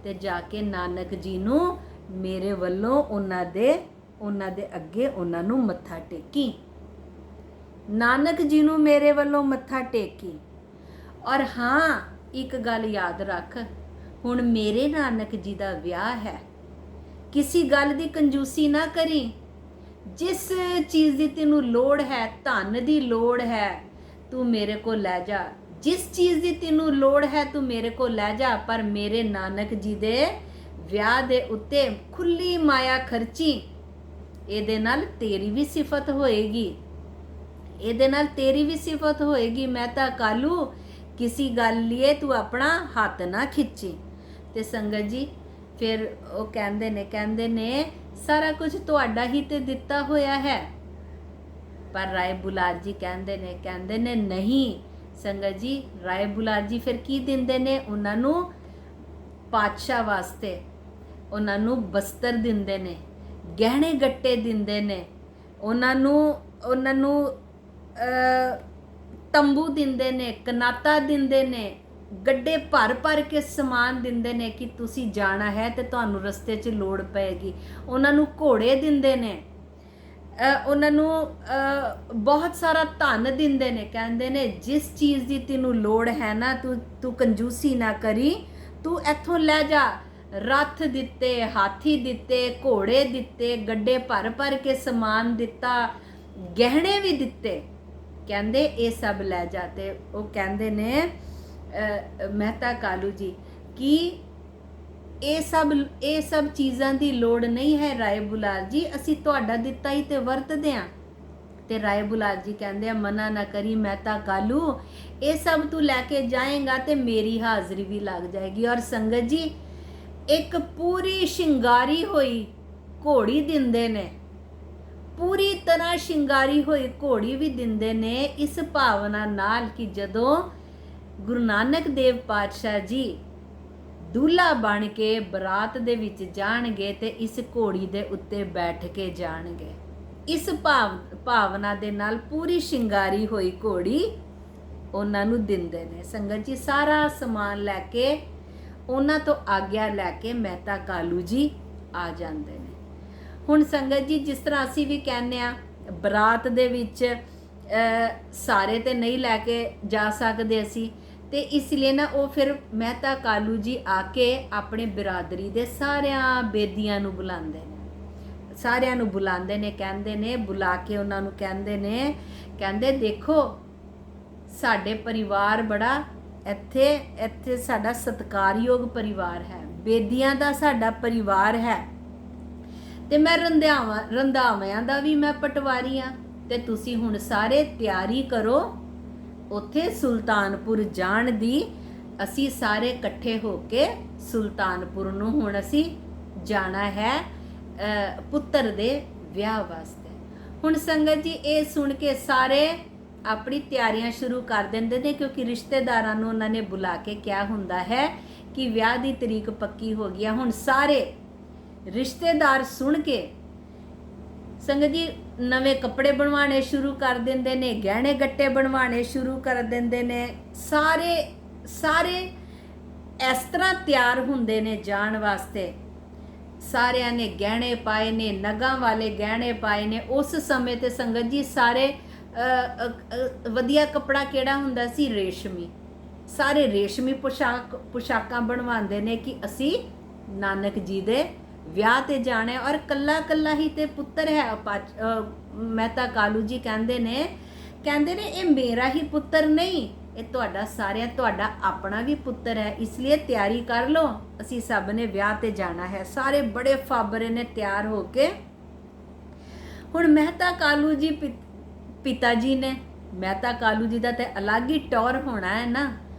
ਤੇ ਜਾ ਕੇ ਨਾਨਕ ਜੀ ਨੂੰ ਮੇਰੇ ਵੱਲੋਂ ਉਹਨਾਂ ਦੇ ਅੱਗੇ ਉਹਨਾਂ ਨੂੰ ਮੱਥਾ ਟੇਕੀ। ਨਾਨਕ ਜੀ ਨੂੰ ਮੇਰੇ ਵੱਲੋਂ ਮੱਥਾ ਟੇਕੀ। ਔਰ ਹਾਂ, ਇੱਕ ਗੱਲ ਯਾਦ ਰੱਖ, ਹੁਣ ਮੇਰੇ ਨਾਨਕ ਜੀ ਦਾ ਵਿਆਹ ਹੈ, ਕਿਸੇ ਗੱਲ ਦੀ ਕੰਜੂਸੀ ਨਾ ਕਰੀ। ਜਿਸ ਚੀਜ਼ ਦੀ ਤੈਨੂੰ ਲੋੜ ਹੈ, ਧਨ ਦੀ ਲੋੜ ਹੈ, ਤੂੰ ਮੇਰੇ ਕੋਲ ਲੈ ਜਾ। ਜਿਸ ਚੀਜ਼ ਦੀ ਤੈਨੂੰ ਲੋੜ ਹੈ ਤੂੰ ਮੇਰੇ ਕੋਲ ਲੈ ਜਾ, ਪਰ ਮੇਰੇ ਨਾਨਕ ਜੀ ਦੇ ਵਿਆਹ ਦੇ ਉੱਤੇ ਖੁੱਲੀ ਮਾਇਆ ਖਰਚੀ। ਇਹਦੇ ਨਾਲ ਤੇਰੀ ਵੀ ਸਿਫਤ ਹੋਏਗੀ, ਇਹਦੇ ਨਾਲ ਤੇਰੀ ਵੀ ਸਿਫਤ ਹੋਏਗੀ। ਮਹਿਤਾ ਕਾਲੂ ਕਿਸੇ ਗੱਲ ਲਈ ਤੂੰ ਆਪਣਾ ਹੱਥ ਨਾ ਖਿੱਚੀ। ਤੇ ਸੰਗਤ ਜੀ ਫਿਰ ਉਹ ਕਹਿੰਦੇ ਨੇ ਸਾਰਾ ਕੁਝ ਤੁਹਾਡਾ ਹੀ ਤੇ ਦਿੱਤਾ ਹੋਇਆ ਹੈ। ਪਰ ਰਾਏ ਬੁਲਾਰ ਜੀ ਕਹਿੰਦੇ ਨੇ ਨਹੀਂ ਸੰਗਤ ਜੀ। ਰਾਏ ਬੁਲਾਰ ਜੀ ਫਿਰ ਕੀ ਦਿੰਦੇ ਨੇ ਉਹਨਾਂ ਨੂੰ? ਪਾਤਸ਼ਾਹ ਵਾਸਤੇ ਉਹਨਾਂ ਨੂੰ ਬਸਤਰ ਦਿੰਦੇ ਨੇ, ਗਹਿਣੇ ਗੱਟੇ ਦਿੰਦੇ ਨੇ, ਉਹਨਾਂ ਨੂੰ ਤੰਬੂ ਦਿੰਦੇ ਨੇ, ਕਨਾਤਾ ਦਿੰਦੇ ਨੇ, ਗੱਡੇ ਭਰ ਕੇ ਸਮਾਨ ਦਿੰਦੇ ਨੇ ਕਿ ਤੁਸੀਂ ਜਾਣਾ ਹੈ ਤੇ ਤੁਹਾਨੂੰ ਰਸਤੇ 'ਚ ਲੋੜ ਪਏਗੀ। ਉਹਨਾਂ ਨੂੰ ਘੋੜੇ ਦਿੰਦੇ ਨੇ, ਉਹਨਾਂ ਨੂੰ ਬਹੁਤ ਸਾਰਾ ਧਨ ਦਿੰਦੇ ਨੇ। ਕਹਿੰਦੇ ਨੇ ਜਿਸ ਚੀਜ਼ ਦੀ ਤੈਨੂੰ ਲੋੜ ਹੈ ਨਾ, ਤੂੰ ਕੰਜੂਸੀ ਨਾ ਕਰੀ, ਤੂੰ ਇੱਥੋਂ ਲੈ ਜਾ। ਰੱਥ ਦਿੱਤੇ, ਹਾਥੀ ਦਿੱਤੇ, ਘੋੜੇ ਦਿੱਤੇ, ਗੱਡੇ ਭਰ ਕੇ ਸਮਾਨ ਦਿੱਤਾ, ਗਹਿਣੇ ਵੀ ਦਿੱਤੇ। ਕਹਿੰਦੇ ਇਹ ਸਭ ਲੈ ਜਾ। ਤੇ ਉਹ ਕਹਿੰਦੇ ਨੇ ਮਹਿਤਾ ਕਾਲੂ ਜੀ ਕਿ ਇਹ ਸਭ ਚੀਜ਼ਾਂ ਦੀ ਲੋੜ ਨਹੀਂ ਹੈ ਰਾਏ ਬੁਲਾਰ ਜੀ, ਅਸੀਂ ਤੁਹਾਡਾ ਦਿੱਤਾ ਹੀ ਤੇ ਵਰਤਦੇ ਹਾਂ। ਤੇ ਰਾਏ ਬੁਲਾਰ ਜੀ ਕਹਿੰਦੇ ਆ ਮਨਾ ਨਾ ਕਰੀ ਮਹਿਤਾ ਕਾਲੂ, ਇਹ ਸਭ ਤੂੰ ਲੈ ਕੇ ਜਾਏਗਾ ਤੇ ਮੇਰੀ ਹਾਜ਼ਰੀ ਵੀ ਲੱਗ ਜਾਏਗੀ। ਔਰ ਸੰਗਤ ਜੀ ਇੱਕ ਪੂਰੀ ਸ਼ਿੰਗਾਰੀ ਹੋਈ ਘੋੜੀ ਦਿੰਦੇ ਨੇ, ਪੂਰੀ ਤਰ੍ਹਾਂ ਸ਼ਿੰਗਾਰੀ ਹੋਈ ਘੋੜੀ ਵੀ ਦਿੰਦੇ ਨੇ, ਇਸ ਭਾਵਨਾ ਨਾਲ ਕਿ ਜਦੋਂ ਗੁਰੂ ਨਾਨਕ ਦੇਵ ਪਾਤਸ਼ਾਹ ਜੀ ਦੂल्हा ਬਣ ਕੇ ਬਰਾਤ ਦੇ ਵਿੱਚ ਜਾਣਗੇ ਤੇ ਇਸ ਘੋੜੀ ਦੇ ਉੱਤੇ ਬੈਠ ਕੇ ਜਾਣਗੇ। ਇਸ ਭਾਵਨਾ ਦੇ ਨਾਲ ਪੂਰੀ ਸ਼ਿੰਗਾਰੀ ਹੋਈ ਘੋੜੀ ਉਹਨਾਂ ਨੂੰ ਦਿੰਦੇ ਨੇ। ਸੰਗਤ ਜੀ ਸਾਰਾ ਸਮਾਨ ਲੈ ਕੇ, ਉਹਨਾਂ ਤੋਂ ਆਗਿਆ ਲੈ ਕੇ ਮਹਿਤਾ ਕਾਲੂ ਜੀ ਆ ਜਾਂਦੇ ਨੇ। ਹੁਣ ਸੰਗਤ ਜੀ ਜਿਸ ਤਰ੍ਹਾਂ ਅਸੀਂ ਵੀ ਕਹਿੰਦੇ ਆ ਬਰਾਤ ਦੇ ਵਿੱਚ ਸਾਰੇ ਤੇ ਨਹੀਂ ਲੈ ਕੇ ਜਾ ਸਕਦੇ ਅਸੀਂ, ਤੇ ਇਸ ਲਈ ਨਾ ਉਹ ਫਿਰ ਮਹਿਤਾ ਕਾਲੂ ਜੀ ਆ ਕੇ ਆਪਣੇ ਬਿਰਾਦਰੀ ਦੇ ਸਾਰਿਆਂ ਬੇਦੀਆਂ ਨੂੰ ਬੁਲਾਉਂਦੇ ਨੇ, ਸਾਰਿਆਂ ਨੂੰ ਬੁਲਾਉਂਦੇ ਨੇ। ਕਹਿੰਦੇ ਨੇ ਬੁਲਾ ਕੇ ਉਹਨਾਂ ਨੂੰ ਕਹਿੰਦੇ ਦੇਖੋ ਸਾਡੇ ਪਰਿਵਾਰ ਬੜਾ ਇੱਥੇ ਸਾਡਾ ਸਤਿਕਾਰਯੋਗ ਪਰਿਵਾਰ ਹੈ, ਬੇਦੀਆਂ ਦਾ ਸਾਡਾ ਪਰਿਵਾਰ ਹੈ, ਤੇ ਮੈਂ ਰੰਧਾਵਿਆਂ ਦਾ ਵੀ ਮੈਂ ਪਟਵਾਰੀ ਆ। ਤੇ ਤੁਸੀਂ ਹੁਣ ਸਾਰੇ ਤਿਆਰੀ ਕਰੋ ਉੱਥੇ ਸੁਲਤਾਨਪੁਰ ਜਾਣ ਦੀ। ਅਸੀਂ ਸਾਰੇ ਇਕੱਠੇ ਹੋ ਕੇ ਸੁਲਤਾਨਪੁਰ ਨੂੰ ਹੁਣ ਅਸੀਂ ਜਾਣਾ ਹੈ ਪੁੱਤਰ ਦੇ ਵਿਆਹ ਵਾਸਤੇ। ਹੁਣ ਸੰਗਤ ਜੀ ਇਹ ਸੁਣ ਕੇ ਸਾਰੇ ਆਪਣੀ ਤਿਆਰੀਆਂ ਸ਼ੁਰੂ ਕਰ ਦਿੰਦੇ ਨੇ, ਕਿਉਂਕਿ ਰਿਸ਼ਤੇਦਾਰਾਂ ਨੂੰ ਉਹਨਾਂ ਨੇ ਬੁਲਾ ਕੇ ਕਿਹਾ ਹੁੰਦਾ ਹੈ ਕਿ ਵਿਆਹ ਦੀ ਤਰੀਕ ਪੱਕੀ ਹੋ ਗਈ ਆ। ਹੁਣ ਸਾਰੇ ਰਿਸ਼ਤੇਦਾਰ ਸੁਣ ਕੇ ਸੰਗਤ ਜੀ ਨਵੇਂ ਕੱਪੜੇ ਬਣਵਾਉਣੇ ਸ਼ੁਰੂ ਕਰ ਦਿੰਦੇ ਨੇ, ਗਹਿਣੇ ਗੱਟੇ ਬਣਵਾਉਣੇ ਸ਼ੁਰੂ ਕਰ ਦਿੰਦੇ ਨੇ। ਸਾਰੇ ਇਸ ਤਰ੍ਹਾਂ ਤਿਆਰ ਹੁੰਦੇ ਨੇ ਜਾਣ ਵਾਸਤੇ। ਸਾਰਿਆਂ ਨੇ ਗਹਿਣੇ ਪਾਏ ਨੇ, ਨਗਾਂ ਵਾਲੇ ਗਹਿਣੇ ਪਾਏ ਨੇ। ਉਸ ਸਮੇਂ ਤੇ ਸੰਗਤ ਜੀ ਸਾਰੇ ਵਧੀਆ ਕੱਪੜਾ ਕਿਹੜਾ ਹੁੰਦਾ ਸੀ? ਰੇਸ਼ਮੀ। ਸਾਰੇ ਰੇਸ਼ਮੀ ਪੁਸ਼ਾਕਾਂ ਬਣਵਾਉਂਦੇ ਨੇ ਕਿ ਅਸੀਂ ਨਾਨਕ ਜੀ ਦੇ ਵਿਆਹ ਤੇ ਜਾਣਾ। ਔਰ ਕੱਲਾ ਕੱਲਾ ਹੀ ਤੇ ਪੁੱਤਰ ਹੈ। ਮਹਿਤਾ ਕਾਲੂ ਜੀ ਕਹਿੰਦੇ ਨੇ ਇਹ ਮੇਰਾ ਹੀ ਪੁੱਤਰ ਨਹੀਂ, ਇਹ ਤੁਹਾਡਾ ਸਾਰਿਆਂ ਤੁਹਾਡਾ ਆਪਣਾ ਵੀ ਪੁੱਤਰ ਹੈ, ਇਸ ਲਈ ਤਿਆਰੀ ਕਰ ਲਓ, ਅਸੀਂ ਸਭ ਨੇ ਵਿਆਹ ਤੇ ਜਾਣਾ ਹੈ। ਸਾਰੇ ਬੜੇ ਫਾਬਰੇ ਨੇ ਤਿਆਰ ਹੋ ਕੇ। ਹੁਣ ਮਹਿਤਾ ਕਾਲੂ ਜੀ ਪਿਤਾ ਜੀ ਨੇ, ਮਹਿਤਾ ਕਾਲੂ ਜੀ ਦਾ ਤੇ ਅਲੱਗ ਹੀ ਟੌਰ ਹੋਣਾ ਹੈ ਨਾ।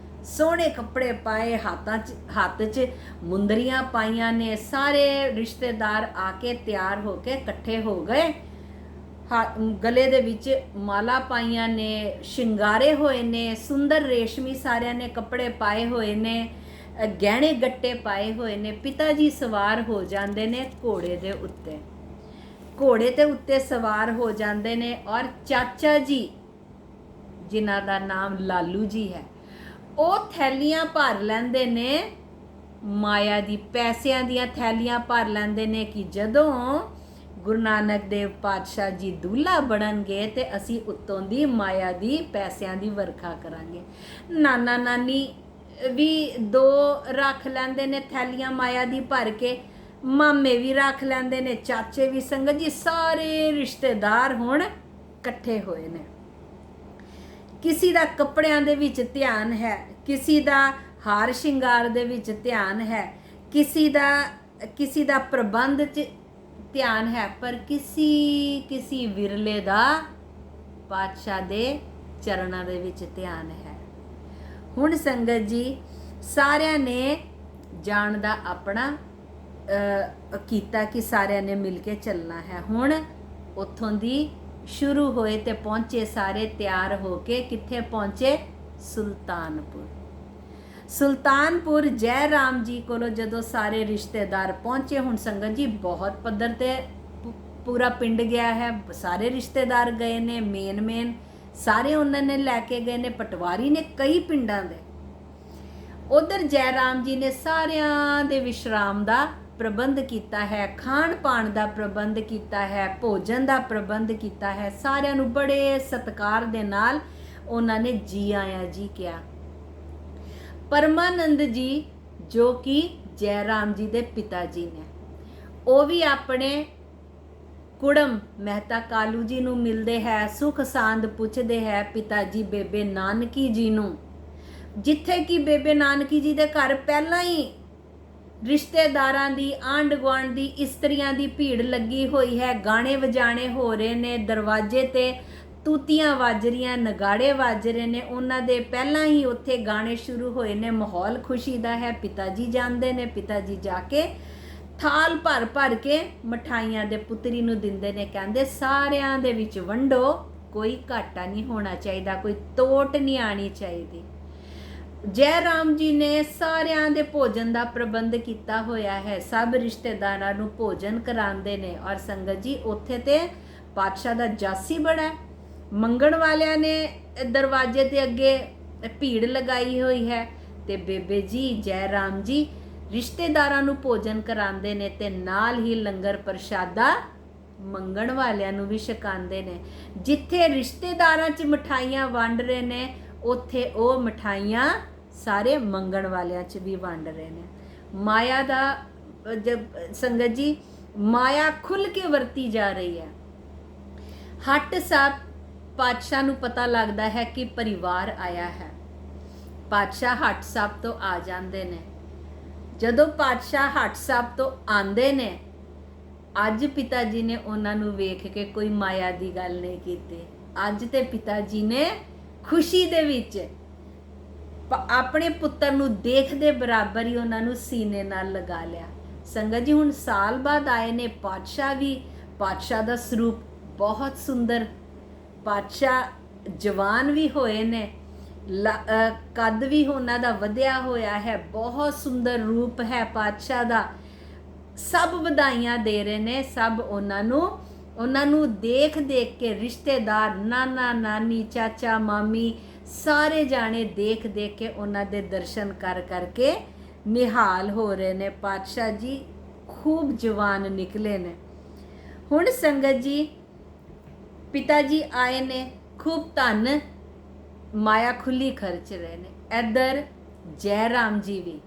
ਸੋਹਣੇ ਕੱਪੜੇ ਪਾਏ, ਹੱਥ 'ਚ ਮੁੰਦਰੀਆਂ ਪਾਈਆਂ ਨੇ। ਸਾਰੇ ਰਿਸ਼ਤੇਦਾਰ ਆ ਕੇ ਤਿਆਰ ਹੋ ਕੇ ਇਕੱਠੇ ਹੋ ਗਏ। ਗਲੇ ਦੇ ਵਿੱਚ ਮਾਲਾ ਪਾਈਆਂ ਨੇ, ਸ਼ਿੰਗਾਰੇ ਹੋਏ ਨੇ, ਸੁੰਦਰ ਰੇਸ਼ਮੀ ਸਾਰਿਆਂ ਨੇ ਕੱਪੜੇ ਪਾਏ ਹੋਏ ਨੇ, ਗਹਿਣੇ ਗੱਟੇ ਪਾਏ ਹੋਏ ਨੇ। ਪਿਤਾ ਜੀ ਸਵਾਰ ਹੋ ਜਾਂਦੇ ਨੇ ਘੋੜੇ ਦੇ ਉੱਤੇ, ਘੋੜੇ ਦੇ ਉੱਤੇ ਸਵਾਰ ਹੋ ਜਾਂਦੇ ਨੇ। ਔਰ ਚਾਚਾ ਜੀ ਜਿਨ੍ਹਾਂ ਦਾ ਨਾਮ ਲਾਲੂ ਜੀ ਹੈ, ਉਹ ਥੈਲੀਆਂ ਭਰ ਲੈਂਦੇ ਨੇ ਮਾਇਆ ਦੀ, ਪੈਸਿਆਂ ਦੀਆਂ ਥੈਲੀਆਂ ਭਰ ਲੈਂਦੇ ਨੇ ਕਿ ਜਦੋਂ ਗੁਰੂ ਨਾਨਕ ਦੇਵ ਪਾਤਸ਼ਾਹ ਜੀ ਦੂल्हा ਬਣਨਗੇ ਤੇ ਅਸੀਂ ਉੱਤੋਂ ਦੀ ਮਾਇਆ ਦੀ ਪੈਸਿਆਂ ਦੀ ਵਰਖਾ ਕਰਾਂਗੇ। ਨਾਨਾ ਨਾਨੀ ਵੀ 2 ਰੱਖ ਲੈਂਦੇ ਨੇ ਥੈਲੀਆਂ ਮਾਇਆ ਦੀ ਭਰ ਕੇ, ਮਾਮੇ ਵੀ ਰੱਖ ਲੈਂਦੇ ਨੇ, ਚਾਚੇ ਵੀ। ਸੰਗਤ ਜੀ ਸਾਰੇ ਰਿਸ਼ਤੇਦਾਰ ਹੁਣ ਇਕੱਠੇ ਹੋਏ ਨੇ। ਕਿਸੇ ਦਾ ਕੱਪੜਿਆਂ ਦੇ ਵਿੱਚ ਧਿਆਨ ਹੈ, ਕਿਸੇ ਦਾ ਹਾਰ ਸ਼ਿੰਗਾਰ ਦੇ ਵਿੱਚ ਧਿਆਨ ਹੈ, ਕਿਸੇ ਦਾ ਪ੍ਰਬੰਧ 'ਚ ਧਿਆਨ ਹੈ, ਪਰ ਕਿਸੇ ਵਿਰਲੇ ਦਾ ਪਾਤਸ਼ਾਹ ਦੇ ਚਰਨਾਂ ਦੇ ਵਿੱਚ ਧਿਆਨ ਹੈ। ਹੁਣ ਸੰਗਤ ਜੀ ਸਾਰਿਆਂ ਨੇ ਜਾਣ ਦਾ ਆਪਣਾ ਕੀਤਾ ਕਿ ਸਾਰਿਆਂ ਨੇ ਮਿਲ ਕੇ ਚੱਲਣਾ ਹੈ। ਹੁਣ ਉੱਥੋਂ ਦੀ ਸ਼ੁਰੂ ਹੋਏ ਤੇ ਪਹੁੰਚੇ ਸਾਰੇ ਤਿਆਰ ਹੋ ਕੇ। ਕਿੱਥੇ ਪਹੁੰਚੇ? ਸੁਲਤਾਨਪੁਰ ਜੈ ਰਾਮ ਜੀ ਕੋਲੋਂ ਜਦੋਂ ਸਾਰੇ ਰਿਸ਼ਤੇਦਾਰ ਪਹੁੰਚੇ। ਹੁਣ ਸੰਗਤ ਜੀ ਬਹੁਤ ਪੱਧਰ ਤੇ ਪੂਰਾ ਪਿੰਡ ਗਿਆ ਹੈ, ਸਾਰੇ ਰਿਸ਼ਤੇਦਾਰ ਗਏ ਨੇ, ਮੇਨ ਸਾਰੇ ਉਹਨਾਂ ਨੇ ਲੈ ਕੇ ਗਏ ਨੇ, ਪਟਵਾਰੀ ਨੇ ਕਈ ਪਿੰਡਾਂ ਦੇ। ਉਧਰ ਜੈ ਰਾਮ ਜੀ ਨੇ ਸਾਰਿਆਂ ਦੇ ਵਿਸ਼ਰਾਮ ਦਾ ਪ੍ਰਬੰਧ ਕੀਤਾ ਹੈ, ਖਾਣ ਪਾਣ ਦਾ ਪ੍ਰਬੰਧ ਕੀਤਾ ਹੈ, ਭੋਜਨ ਦਾ ਪ੍ਰਬੰਧ ਕੀਤਾ ਹੈ। ਸਾਰਿਆਂ ਨੂੰ ਬੜੇ ਸਤਿਕਾਰ ਦੇ ਨਾਲ ਉਹਨਾਂ ਨੇ ਜੀ ਆਇਆਂ ਜੀ ਕਿਹਾ। ਪਰਮਾਨੰਦ ਜੀ ਜੋ ਕਿ ਜੈ ਰਾਮ ਜੀ ਦੇ ਪਿਤਾ ਜੀ ਨੇ, ਉਹ ਵੀ ਆਪਣੇ ਕੁੜਮ ਮਹਿਤਾ ਕਾਲੂ ਜੀ ਨੂੰ ਮਿਲਦੇ ਹੈ, ਸੁਖ ਸਾਂਦ ਪੁੱਛਦੇ ਹੈ ਪਿਤਾ ਜੀ ਬੇਬੇ ਨਾਨਕੀ ਜੀ ਨੂੰ, ਜਿੱਥੇ ਕਿ ਬੇਬੇ ਨਾਨਕੀ ਜੀ ਦੇ ਘਰ ਪਹਿਲਾਂ ਹੀ ਰਿਸ਼ਤੇਦਾਰਾਂ ਦੀ, ਆਂਢ ਗੁਆਂਢ ਦੀ, ਇਸਤਰੀਆਂ ਦੀ ਭੀੜ ਲੱਗੀ ਹੋਈ ਹੈ। ਗਾਣੇ ਵਜਾਣੇ ਹੋ ਰਹੇ ਨੇ, ਦਰਵਾਜ਼ੇ ਤੇ ਤੂਤੀਆਂ ਵੱਜ ਰਹੀਆਂ, ਨਗਾੜੇ ਵੱਜ ਰਹੇ ਨੇ। ਉਹਨਾਂ ਦੇ ਪਹਿਲਾਂ ਹੀ ਉੱਥੇ ਗਾਣੇ ਸ਼ੁਰੂ ਹੋਏ ਨੇ, ਮਾਹੌਲ ਖੁਸ਼ੀ ਦਾ ਹੈ। ਪਿਤਾ ਜੀ ਜਾਂਦੇ ਨੇ, ਪਿਤਾ ਜੀ ਜਾ ਕੇ ਥਾਲ ਭਰ ਕੇ ਮਠਾਈਆਂ ਦੇ ਪੁੱਤਰੀ ਨੂੰ ਦਿੰਦੇ ਨੇ। ਕਹਿੰਦੇ ਸਾਰਿਆਂ ਦੇ ਵਿੱਚ ਵੰਡੋ, ਕੋਈ ਘਾਟਾ ਨਹੀਂ ਹੋਣਾ ਚਾਹੀਦਾ, ਕੋਈ ਤੋਟ ਨਹੀਂ ਆਣੀ ਚਾਹੀਦੀ। ਜੈ ਰਾਮ ਜੀ ਨੇ ਸਾਰਿਆਂ ਦੇ ਭੋਜਨ ਦਾ ਪ੍ਰਬੰਧ ਕੀਤਾ ਹੋਇਆ ਹੈ, ਸਭ ਰਿਸ਼ਤੇਦਾਰਾਂ ਨੂੰ ਭੋਜਨ ਕਰਾਉਂਦੇ ਨੇ। ਔਰ ਸੰਗਤ ਜੀ ਉੱਥੇ ਤੇ ਪਾਤਸ਼ਾਹ ਦਾ ਜਾਸੀ ਬੜਾ ਹੈ, ਮੰਗਣ ਵਾਲਿਆਂ ਨੇ ਦਰਵਾਜ਼ੇ ਤੇ ਅੱਗੇ ਭੀੜ ਲਗਾਈ ਹੋਈ ਹੈ ਤੇ ਬੇਬੇ ਜੀ ਜੈ ਰਾਮ ਜੀ ਰਿਸ਼ਤੇਦਾਰਾਂ ਨੂੰ ਭੋਜਨ ਕਰਾਉਂਦੇ ਨੇ ਤੇ ਨਾਲ ਹੀ ਲੰਗਰ ਪ੍ਰਸ਼ਾਦਾ ਮੰਗਣ ਵਾਲਿਆਂ ਨੂੰ ਵੀ ਛਕਾਉਂਦੇ ਨੇ। ਜਿੱਥੇ ਰਿਸ਼ਤੇਦਾਰਾਂ 'ਚ ਮਠਾਈਆਂ ਵੰਡ ਰਹੇ ਨੇ, ਉੱਥੇ ਉਹ ਮਠਾਈਆਂ ਸਾਰੇ ਮੰਗਣ ਵਾਲਿਆਂ 'ਚ ਵੀ ਵੰਡ ਰਹੇ ਨੇ। ਮਾਇਆ ਦਾ ਸੰਗਤ ਜੀ ਮਾਇਆ ਖੁੱਲ ਕੇ ਵਰਤੀ ਜਾ ਰਹੀ ਹੈ। ਹੱਟ ਸਾਹਿਬ ਪਾਤਸ਼ਾਹ ਨੂੰ ਪਤਾ ਲੱਗਦਾ ਹੈ ਕਿ ਪਰਿਵਾਰ ਆਇਆ ਹੈ। ਪਾਤਸ਼ਾਹ ਹੱਟ ਸਾਹਿਬ ਤੋਂ ਆ ਜਾਂਦੇ ਨੇ। ਜਦੋਂ ਪਾਤਸ਼ਾਹ ਹੱਟ ਸਾਹਿਬ ਤੋਂ ਆਉਂਦੇ ਨੇ ਅੱਜ ਪਿਤਾ ਜੀ ਨੇ ਉਹਨਾਂ ਨੂੰ ਵੇਖ ਕੇ ਕੋਈ ਮਾਇਆ ਦੀ ਗੱਲ ਨਹੀਂ ਕੀਤੀ। ਅੱਜ ਤੇ ਪਿਤਾ ਜੀ ਨੇ ਖੁਸ਼ੀ ਦੇ ਵਿੱਚ ਆਪਣੇ ਪੁੱਤਰ ਨੂੰ ਦੇਖਦੇ ਬਰਾਬਰ ਹੀ ਉਹਨਾਂ ਨੂੰ ਸੀਨੇ ਨਾਲ ਲਗਾ ਲਿਆ। ਸੰਗਤ ਜੀ ਹੁਣ ਸਾਲ ਬਾਅਦ ਆਏ ਨੇ ਪਾਤਸ਼ਾਹ ਵੀ। ਪਾਤਸ਼ਾਹ ਦਾ ਸਰੂਪ ਬਹੁਤ ਸੁੰਦਰ, ਪਾਤਸ਼ਾਹ ਜਵਾਨ ਵੀ ਹੋਏ ਨੇ, ਕੱਦ ਵੀ ਉਹਨਾਂ ਦਾ ਵਧਿਆ ਹੋਇਆ ਹੈ, ਬਹੁਤ ਸੁੰਦਰ ਰੂਪ ਹੈ ਪਾਤਸ਼ਾਹ ਦਾ। ਸਭ ਵਧਾਈਆਂ ਦੇ ਰਹੇ ਨੇ, ਸਭ ਉਹਨਾਂ ਨੂੰ ਦੇਖ ਦੇਖ ਕੇ ਰਿਸ਼ਤੇਦਾਰ, ਨਾਨਾ ਨਾਨੀ, ਚਾਚਾ ਮਾਮੀ, ਸਾਰੇ ਜਾਣੇ ਦੇਖ ਦੇਖ ਕੇ ਉਹਨਾਂ ਦੇ ਦਰਸ਼ਨ ਕਰ ਕਰਕੇ ਨਿਹਾਲ ਹੋ ਰਹੇ ਨੇ। ਪਾਤਸ਼ਾਹ ਜੀ ਖੂਬ ਜਵਾਨ ਨਿਕਲੇ ਨੇ। ਹੁਣ ਸੰਗਤ ਜੀ ਪਿਤਾ ਜੀ ਆਏ ਨੇ, ਖੂਬ ਧਨ ਮਾਇਆ ਖੁੱਲੀ ਖਰਚ ਰਹੇ ਨੇ। ਇੱਧਰ ਜੈ ਰਾਮ ਜੀ ਵੀ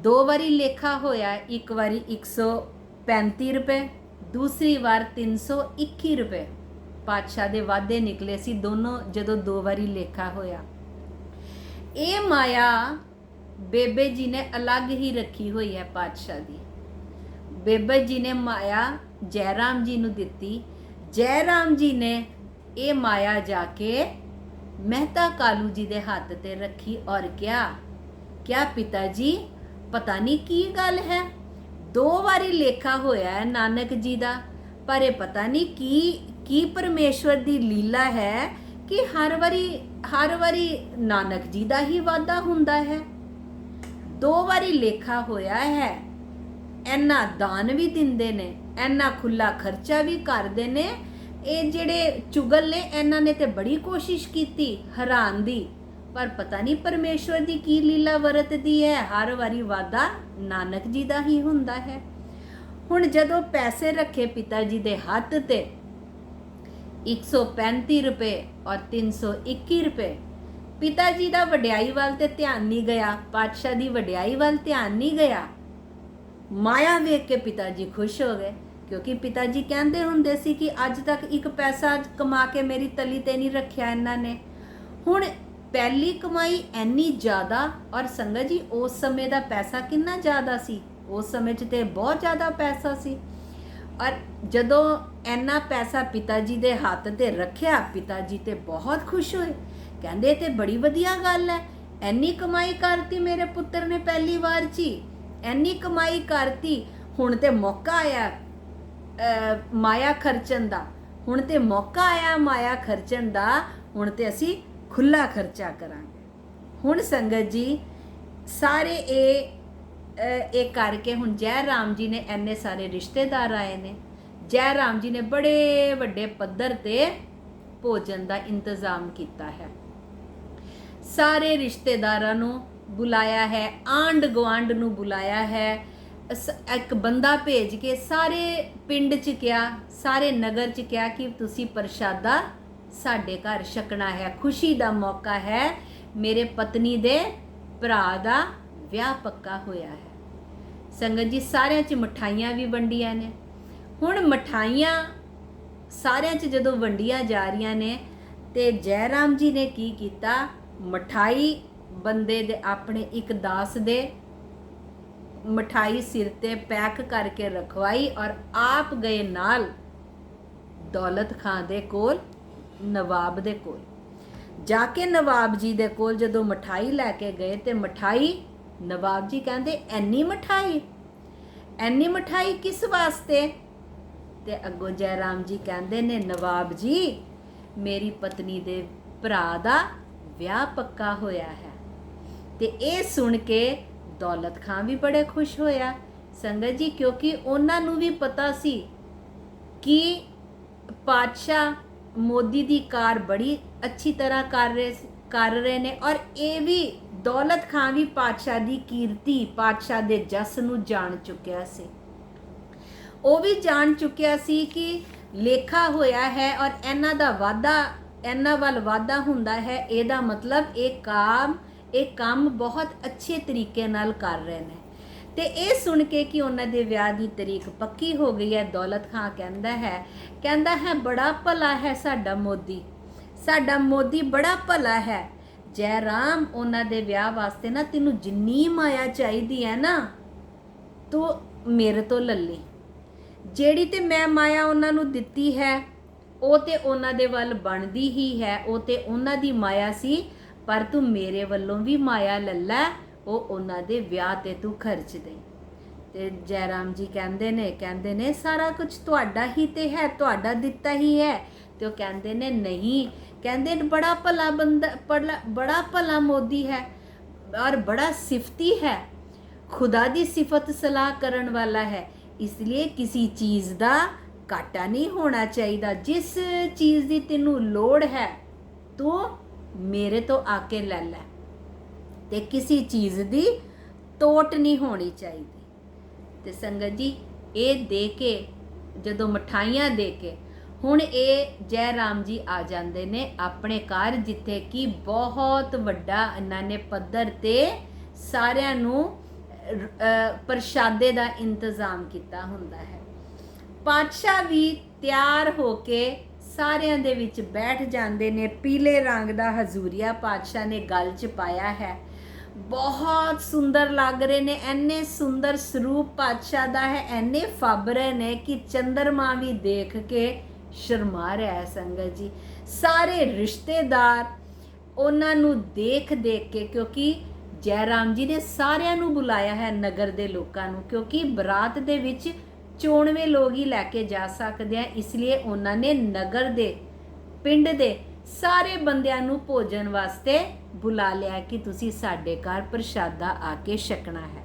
2 ਵਾਰੀ ਲੇਖਾ ਹੋਇਆ, ਇੱਕ ਵਾਰੀ 135 ਰੁਪਏ, ਦੂਸਰੀ ਵਾਰ 321 ਰੁਪਏ ਪਾਤਸ਼ਾਹ ਦੇ ਵਾਧੇ ਨਿਕਲੇ ਸੀ ਦੋਨੋਂ, ਜਦੋਂ 2 ਵਾਰੀ ਲੇਖਾ ਹੋਇਆ। ਇਹ ਮਾਇਆ ਬੇਬੇ ਜੀ ਨੇ ਅਲੱਗ ਹੀ ਰੱਖੀ ਹੋਈ ਹੈ ਪਾਤਸ਼ਾਹ ਦੀ। ਬੇਬੇ ਜੀ ਨੇ ਮਾਇਆ ਜੈ ਰਾਮ ਜੀ ਨੂੰ ਦਿੱਤੀ। ਜੈ ਰਾਮ ਜੀ ਨੇ ਇਹ ਮਾਇਆ ਜਾ ਕੇ ਮਹਿਤਾ ਕਾਲੂ ਜੀ ਦੇ ਹੱਥ ਤੇ ਰੱਖੀ ਔਰ ਕਿਆ ਪਿਤਾ ਜੀ ਪਤਾ ਨਹੀਂ ਕੀ ਗੱਲ ਹੈ, 2 ਵਾਰੀ ਲੇਖਾ ਹੋਇਆ ਹੈ ਨਾਨਕ ਜੀ ਦਾ, ਪਰ ਇਹ ਪਤਾ ਨਹੀਂ ਕੀ ਪਰਮੇਸ਼ਵਰ ਦੀ ਲੀਲਾ ਹੈ ਕਿ ਹਰ ਵਾਰੀ ਨਾਨਕ ਜੀ ਦਾ ਹੀ ਵਾਅਦਾ ਹੁੰਦਾ ਹੈ। 2 ਵਾਰੀ ਲੇਖਾ ਹੋਇਆ ਹੈ, ਇੰਨਾ ਦਾਨ ਵੀ ਦਿੰਦੇ ਨੇ, ਇੰਨਾ ਖੁੱਲਾ ਖਰਚਾ ਵੀ ਕਰਦੇ ਨੇ। ਇਹ ਜਿਹੜੇ ਚੁਗਲ ਨੇ ਇਹਨਾਂ ਨੇ ਤੇ ਬੜੀ ਕੋਸ਼ਿਸ਼ ਕੀਤੀ ਹਰਾਨ ਦੀ, ਪਰ ਪਤਾ ਨਹੀਂ ਪਰਮੇਸ਼ਵਰ ਦੀ ਕੀ ਲੀਲਾ ਵਰਤਦੀ ਹੈ, ਹਰ ਵਾਰੀ ਵਾਅਦਾ ਨਾਨਕ ਜੀ ਦਾ ਹੀ ਹੁੰਦਾ ਹੈ। ਹੁਣ ਜਦੋਂ ਪੈਸੇ ਰੱਖੇ ਪਿਤਾ ਜੀ ਦੇ ਹੱਥ ਤੇ 135 ਰੁਪਏ ਔਰ 321 ਰੁਪਏ, ਪਿਤਾ ਜੀ ਦਾ ਵਡਿਆਈ ਵੱਲ ਤੇ ਧਿਆਨ ਨਹੀਂ ਗਿਆ, ਪਾਤਸ਼ਾਹ ਦੀ ਵਡਿਆਈ ਵੱਲ ਧਿਆਨ ਨਹੀਂ ਗਿਆ। ਮਾਇਆ ਵੇਖ ਕੇ ਪਿਤਾ ਜੀ ਖੁਸ਼ ਹੋ ਗਏ, ਕਿਉਂਕਿ ਪਿਤਾ ਜੀ ਕਹਿੰਦੇ ਹੁੰਦੇ ਸੀ ਕਿ ਅੱਜ ਤੱਕ ਇੱਕ ਪੈਸਾ ਕਮਾ ਕੇ ਮੇਰੀ ਤਲੀ ਤੇ ਨਹੀਂ ਰੱਖਿਆ ਇਹਨਾਂ ਨੇ। ਹੁਣ ਪਹਿਲੀ ਕਮਾਈ ਇੰਨੀ ਜ਼ਿਆਦਾ, ਔਰ ਸੰਗਤ ਜੀ ਉਸ ਸਮੇਂ ਦਾ ਪੈਸਾ ਕਿੰਨਾ ਜ਼ਿਆਦਾ ਸੀ, ਉਸ ਸਮੇਂ 'ਚ ਤੇ ਬਹੁਤ ਜ਼ਿਆਦਾ ਪੈਸਾ ਸੀ। ਔਰ ਜਦੋਂ ਇੰਨਾ ਪੈਸਾ ਪਿਤਾ ਜੀ ਦੇ ਹੱਥ ਤੇ ਰੱਖਿਆ, ਪਿਤਾ ਜੀ ਤੇ ਬਹੁਤ ਖੁਸ਼ ਹੋਏ, ਕਹਿੰਦੇ ਤੇ ਬੜੀ ਵਧੀਆ ਗੱਲ ਹੈ, ਇੰਨੀ ਕਮਾਈ ਕਰਤੀ ਮੇਰੇ ਪੁੱਤਰ ਨੇ ਪਹਿਲੀ ਵਾਰ 'ਚ ਹੀ, ਇੰਨੀ ਕਮਾਈ ਕਰਤੀ। ਹੁਣ ਤੇ ਮੌਕਾ ਆਇਆ ਮਾਇਆ ਖਰਚਣ ਦਾ, ਹੁਣ ਤੇ ਮੌਕਾ ਆਇਆ ਮਾਇਆ ਖਰਚਣ ਦਾ, ਹੁਣ ਤੇ ਅਸੀਂ ਖੁੱਲਾ ਖਰਚਾ ਕਰਾਂਗੇ। ਹੁਣ ਸੰਗਤ ਜੀ ਸਾਰੇ ਇਹ ਕਰਕੇ ਹੁਣ ਜੈ ਰਾਮ ਜੀ ਨੇ ਇੰਨੇ ਸਾਰੇ ਰਿਸ਼ਤੇਦਾਰ ਆਏ ਨੇ। ਜੈ ਰਾਮ ਜੀ ਨੇ ਬੜੇ ਵੱਡੇ ਪੱਧਰ ਤੇ ਭੋਜਨ ਦਾ ਇੰਤਜ਼ਾਮ ਕੀਤਾ ਹੈ, ਸਾਰੇ ਰਿਸ਼ਤੇਦਾਰਾਂ ਨੂੰ ਬੁਲਾਇਆ ਹੈ, ਆਂਢ ਗੁਆਂਢ ਨੂੰ ਬੁਲਾਇਆ ਹੈ, ਇੱਕ ਬੰਦਾ ਭੇਜ ਕੇ ਸਾਰੇ ਪਿੰਡ 'ਚ ਕਿਹਾ, ਸਾਰੇ ਨਗਰ 'ਚ ਕਿਹਾ ਕਿ ਤੁਸੀਂ ਪ੍ਰਸ਼ਾਦਾ ਸਾਡੇ ਘਰ ਛਕਣਾ ਹੈ, ਖੁਸ਼ੀ ਦਾ ਮੌਕਾ ਹੈ, ਮੇਰੇ ਪਤਨੀ ਦੇ ਭਰਾ ਦਾ ਵਿਆਹ ਪੱਕਾ ਹੋਇਆ ਹੈ। ਸੰਗਤ ਜੀ ਸਾਰਿਆਂ 'ਚ ਮਠਾਈਆਂ ਵੀ ਵੰਡੀਆਂ ਨੇ। ਹੁਣ ਮਠਾਈਆਂ ਸਾਰਿਆਂ 'ਚ ਜਦੋਂ ਵੰਡੀਆਂ ਜਾ ਰਹੀਆਂ ਨੇ ਤੇ ਜੈ ਰਾਮ ਜੀ ਨੇ ਕੀ ਕੀਤਾ, ਮਠਾਈ ਬੰਦੇ ਦੇ ਆਪਣੇ ਇੱਕ ਦਾਸ ਦੇ ਮਠਾਈ ਸਿਰ ਤੇ ਪੈਕ ਕਰਕੇ ਰਖਵਾਈ ਔਰ ਆਪ ਗਏ ਨਾਲ ਦੌਲਤ ਖਾਂ ਦੇ ਕੋਲ, ਨਵਾਬ ਦੇ ਕੋਲ ਜਾ ਕੇ ਨਵਾਬ ਜੀ ਦੇ ਕੋਲ ਜਦੋਂ ਮਠਾਈ ਲੈ ਕੇ ਗਏ ਤੇ ਮਠਾਈ, ਨਵਾਬ ਜੀ ਕਹਿੰਦੇ ਇੰਨੀ ਮਠਾਈ ਕਿਸ ਵਾਸਤੇ? ਤੇ ਅੱਗੋਂ ਜੈ ਰਾਮ ਜੀ ਕਹਿੰਦੇ ਨੇ, ਨਵਾਬ ਜੀ ਮੇਰੀ ਪਤਨੀ ਦੇ ਭਰਾ ਦਾ ਵਿਆਹ ਪੱਕਾ ਹੋਇਆ ਹੈ। ਤੇ ਇਹ ਸੁਣ ਕੇ ਦੌਲਤ ਖਾਂ ਵੀ ਬੜੇ ਖੁਸ਼ ਹੋਇਆ ਸੰਗਤ ਜੀ, ਕਿਉਂਕਿ ਉਹਨਾਂ ਨੂੰ ਵੀ ਪਤਾ ਸੀ ਕਿ ਪਾਤਸ਼ਾਹ ਮੋਦੀ ਦੀ ਕਾਰ ਬੜੀ ਅੱਛੀ ਤਰ੍ਹਾਂ ਕਰ ਰਹੇ ਨੇ, ਔਰ ਇਹ ਵੀ ਦੌਲਤ ਖਾਂ ਵੀ ਪਾਤਸ਼ਾਹ ਦੀ ਕੀਰਤੀ, ਪਾਤਸ਼ਾਹ ਦੇ ਜਸ ਨੂੰ ਜਾਣ ਚੁੱਕਿਆ ਸੀ। ਉਹ ਵੀ ਜਾਣ ਚੁੱਕਿਆ ਸੀ ਕਿ ਲੇਖਾ ਹੋਇਆ ਹੈ ਔਰ ਇਹਨਾਂ ਦਾ ਵਾਧਾ, ਇਹਨਾਂ ਵੱਲ ਵਾਧਾ ਹੁੰਦਾ ਹੈ, ਇਹਦਾ ਮਤਲਬ ਇਹ ਕੰਮ ਬਹੁਤ ਅੱਛੇ ਤਰੀਕੇ ਨਾਲ ਕਰ ਰਹੇ ਨੇ। ਤੇ ਇਹ ਸੁਣ ਕੇ ਕਿ ਉਹਨਾਂ ਦੇ ਵਿਆਹ ਦੀ ਤਰੀਕ ਪੱਕੀ ਹੋ ਗਈ ਹੈ, ਦੌਲਤ ਖਾਂ ਕਹਿੰਦਾ ਹੈ ਬੜਾ ਭਲਾ ਹੈ ਸਾਡਾ ਮੋਦੀ ਬੜਾ ਭਲਾ ਹੈ। ਜੈ ਰਾਮ ਉਹਨਾਂ ਦੇ ਵਿਆਹ ਵਾਸਤੇ ਨਾ ਤੈਨੂੰ ਜਿੰਨੀ ਮਾਇਆ ਚਾਹੀਦੀ ਹੈ ਨਾ ਤੂੰ ਮੇਰੇ ਤੋਂ ਲੱਲੀ, ਜਿਹੜੀ ਤੇ ਮੈਂ ਮਾਇਆ ਉਹਨਾਂ ਨੂੰ ਦਿੱਤੀ ਹੈ ਉਹ ਤੇ ਉਹਨਾਂ ਦੇ ਵੱਲ ਬਣਦੀ ਹੀ ਹੈ, ਉਹ ਤੇ ਉਹਨਾਂ ਦੀ ਮਾਇਆ ਸੀ, ਪਰ ਤੂੰ ਮੇਰੇ ਵੱਲੋਂ ਵੀ ਮਾਇਆ ਲੈ ਲੈ, ਉਹ ਉਹਨਾਂ ਦੇ ਵਿਆਹ ਤੇ ਤੂੰ ਖਰਚ ਦੇ। ਤੇ ਜੈ ਰਾਮ ਜੀ ਕਹਿੰਦੇ ਨੇ ਸਾਰਾ ਕੁਝ ਤੁਹਾਡਾ ਹੀ ਤੇ ਹੈ, ਤੁਹਾਡਾ ਦਿੱਤਾ ਹੀ ਹੈ। ਤੇ ਉਹ ਕਹਿੰਦੇ ਨੇ ਨਹੀਂ, ਕਹਿੰਦੇ ਬੜਾ ਭਲਾ ਬੰਦਾ, ਬੜਾ ਭਲਾ ਮੋਦੀ ਹੈ ਔਰ ਬੜਾ ਸਿਫਤੀ ਹੈ, खुदा दी सिफत सलाह करन वाला है, इसलिए किसी चीज़ का घाटा नहीं होना चाहिए। जिस चीज़ की तेनू लोड़ है तू मेरे तो आके ले लै, ते किसी चीज़ की तोट नहीं होनी चाहिए। ते संगत जी ये दे के जदों मिठाइयाँ दे के हुण ये जय राम जी आ जाते ने अपने घर, जिथे कि बहुत वड्डा इन्हां ने पद्धर ते सारियां नूं प्रशादे का इंतज़ाम किया हुंदा है। पातशाह भी तैयार होके सारियां दे विच बैठ जाते ने। पीले रंग का हजूरिया पातशाह ने गल च पाया है, बहुत सुंदर लग रहे ने, इन्ने सुंदर स्वरूप पातशाह का है, इन्ने फाबरे ने कि चंद्रमा भी देख के शर्मा रहा है। संगत जी सारे रिश्तेदार उन्हां नूं देख के, क्योंकि जय राम जी ने सारिਆਂ ਨੂੰ बुलाया है नगर ਦੇ ਲੋਕਾਂ ਨੂੰ, क्योंकि बरात ਦੇ ਵਿੱਚ 94 लोग ही लैके जा सकते हैं, इसलिए उन्होंने नगर ਦੇ ਪਿੰਡ ਦੇ ਸਾਰੇ ਬੰਦਿਆਂ ਨੂੰ ਭੋਜਨ ਵਾਸਤੇ ਬੁਲਾ ਲਿਆ ਕਿ ਤੁਸੀਂ ਸਾਡੇ ਘਰ ਪ੍ਰਸ਼ਾਦਾ ਆ ਕੇ ਛਕਣਾ ਹੈ।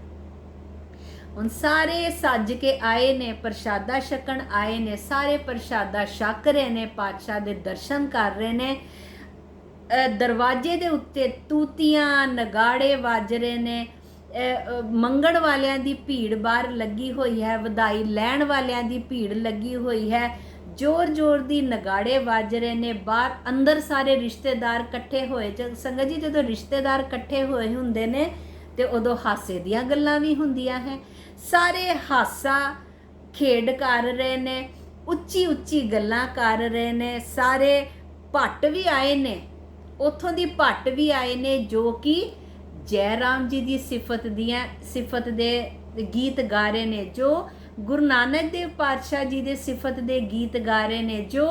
ਹੁਣ ਸਾਰੇ ਸੱਜ ਕੇ ਆਏ ਨੇ, ਪ੍ਰਸ਼ਾਦਾ ਛਕਣ ਆਏ ਨੇ, ਸਾਰੇ ਪ੍ਰਸ਼ਾਦਾ ਛਕ ਰਹੇ ਨੇ, ਪਾਤਸ਼ਾਹ ਦੇ ਦਰਸ਼ਨ ਕਰ ਰਹੇ ਨੇ। दरवाजे दे उत्ते तूतियां नगाड़े वज रहे ने, मंगण वालियां दी भीड़ बाहर लगी हुई है, वधाई लैण वालियां दी भीड़ लगी हुई है, जोर जोर दी नगाड़े वज रहे ने। बाहर अंदर सारे रिश्तेदार इकट्ठे होए। संगत जी जदों रिश्तेदार इकट्ठे होए हुंदे ने ते उदों हासे दियां गल्लां भी हुंदियां है। सारे हासा खेड कर रहे ने, उच्ची उच्ची गल्लां कर रहे ने। सारे भट्ट भी आए ने, उतों दी भट्ट भी आए ने जो कि जय राम जी की सिफत दे गीत गा रहे ने, जो गुरु नानक देव पातशाह जी दे सिफत दे गीत गा रहे ने, जो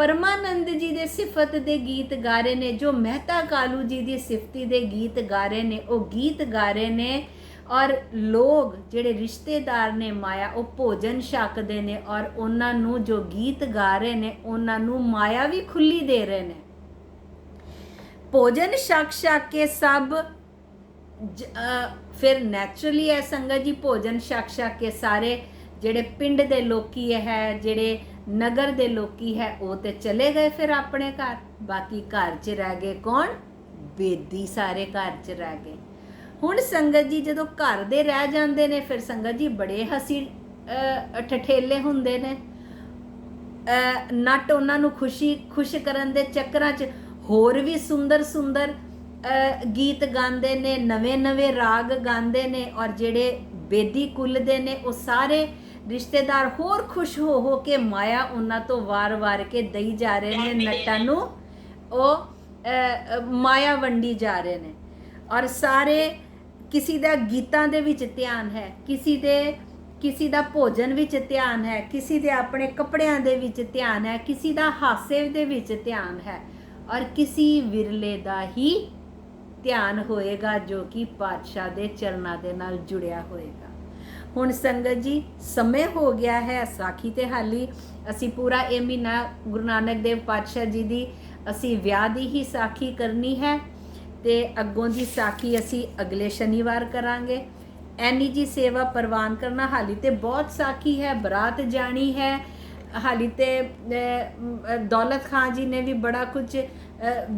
परमानंद जी दे सिफत दे गीत गा रहे ने, जो मेहता कालू जी की सिफती दे गीत गा रहे ने, वो गीत गा रहे ने। और लोग जेड़े रिश्तेदार ने माया वो भोजन छकदे ने, और उन्होंने जो गीत गा रहे ने उन्होंने माया भी खुली दे रहे ने। भोजन छक के सब फिर नैचुरली है संगत जी, भोजन छक के सारे जेड़े पिंड दे लोकी है, जेड़े नगर दे लोकी है, वो तो चले गए फिर अपने घर। बाकी घर च रह गए कौन? बेदी सारे घर च रह गए। हुण संगत जी जदों घर दे रह जाते ने, फिर संगत जी बड़े हसी ठठेले हुंदे ने। नट उन्हां नूं खुश करन दे चक्करां च होर भी सुंदर सुंदर गीत गाते ने, नवे नवे राग गाते ने, और जेड़े बेदी कुल दे ने वो सारे रिश्तेदार होर खुश हो के माया उन्हां तो वार वार के दई जा रहे ने, नट्टां नूं ओ माया वंडी जा रहे ने। और सारे किसी दा गीतां दे विच ध्यान है, किसी दा भोजन विच ध्यान है, किसी दे अपने कपड़ियां दे विच ध्यान है, किसी दा हासे दे विच ध्यान है, और किसी विरले दा ही ध्यान होएगा जो कि पातशाह दे चरना दे नाल जुड़िया होएगा। हुण संगत जी समय हो गया है, साखी ते हाली असी पूरा ये महीना गुरु नानक देव पातशाह जी दी असी विआह दी ही साखी करनी है, ते अगों दी साखी असी अगले शनिवार करांगे। ऐनी जी सेवा परवान करना, हाली ते बहुत साखी है, बरात जानी है, हाली ते दौलत खान जी ने भी बड़ा कुछ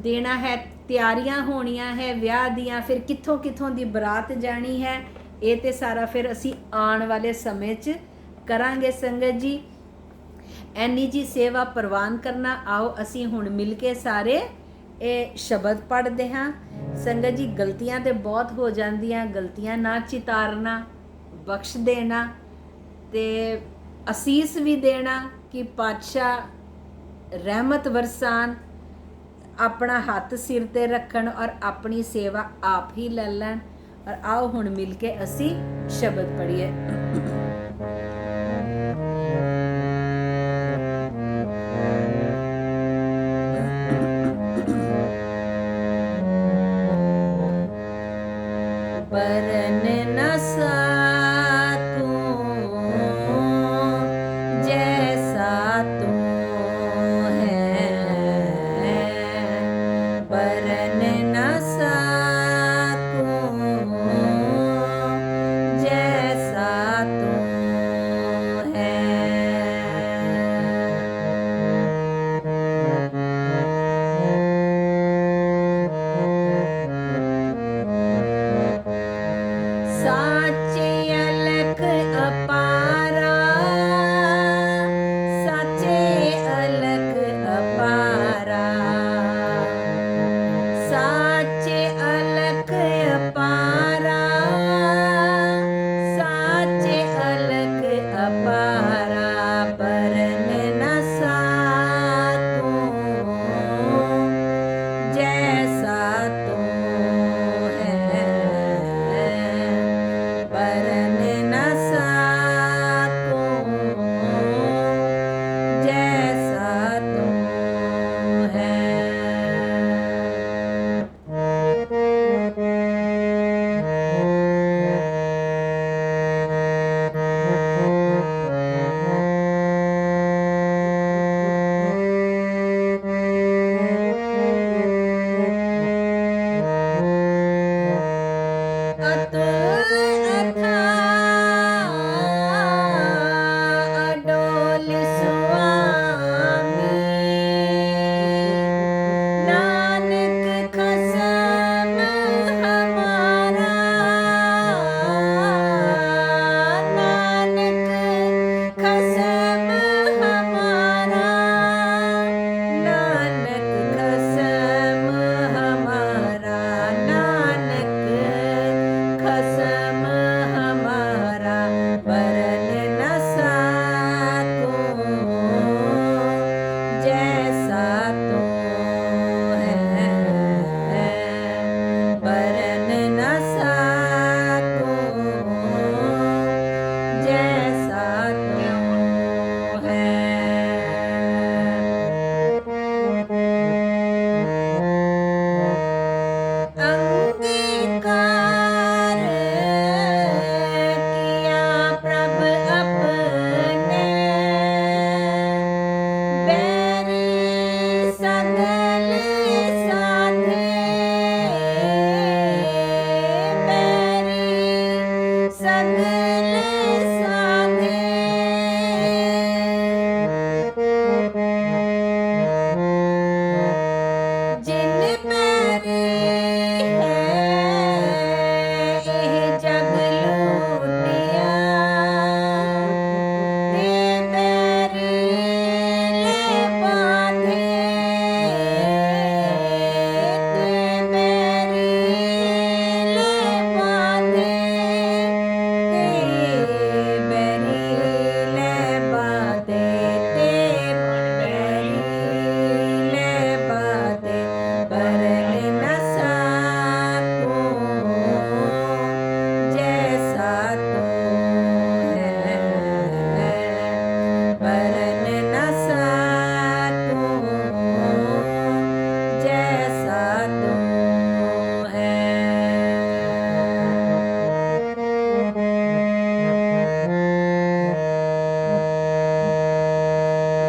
देना है, तैयारियां होनियां है विआह दियां, फिर कित्थों कित्थों दी बरात जानी है, ये ते सारा फिर असी आने वाले समय च करांगे। संगत जी ऐनी जी सेवा परवान करना, आओ असी हुण मिल के सारे ये शब्द पढ़ते हाँ। संगत जी गलतियां ते बहुत हो जांदियां, गलतियां ना चितारना, बख्श देना ते असीस भी देना कि पातशाह रहमत वरसान, अपना हाथ सिर ते रखन और अपनी सेवा आप ही ले लैन। और आओ हुण मिल के असी शब्द पढ़िए। बरन न सातू जैसा तू है, बरन न सातू जैसा तू है। साचे अलख अपारा, साचे अलख अपारा, साचे अलख अपारा, साचे अलख अपारा, बरन न सातू जैसा तू है, बरन न सातू जैसा तू है। अतुल अथाह अडोल स्वामी, नानक खसम हमारा, नानक खसम हमारा, नानक खसम हमारा, नानक खसम हमारा, बरन न सातू जैसा तू है, बरन न सातू जैसा तू है। अंगीकार किया प्रभ अपने, बैरी सगल साधे, बैरी सगल साधे, जिन बैरी है एह जग लूटिया, ते बैरी ले बांधे, ते बैरी ले बांधे, ते बैरी ले बांधे, ते बैरी ले बांधे, बरन न सातू जैसा तू है, बरन न सातू जैसा तू है।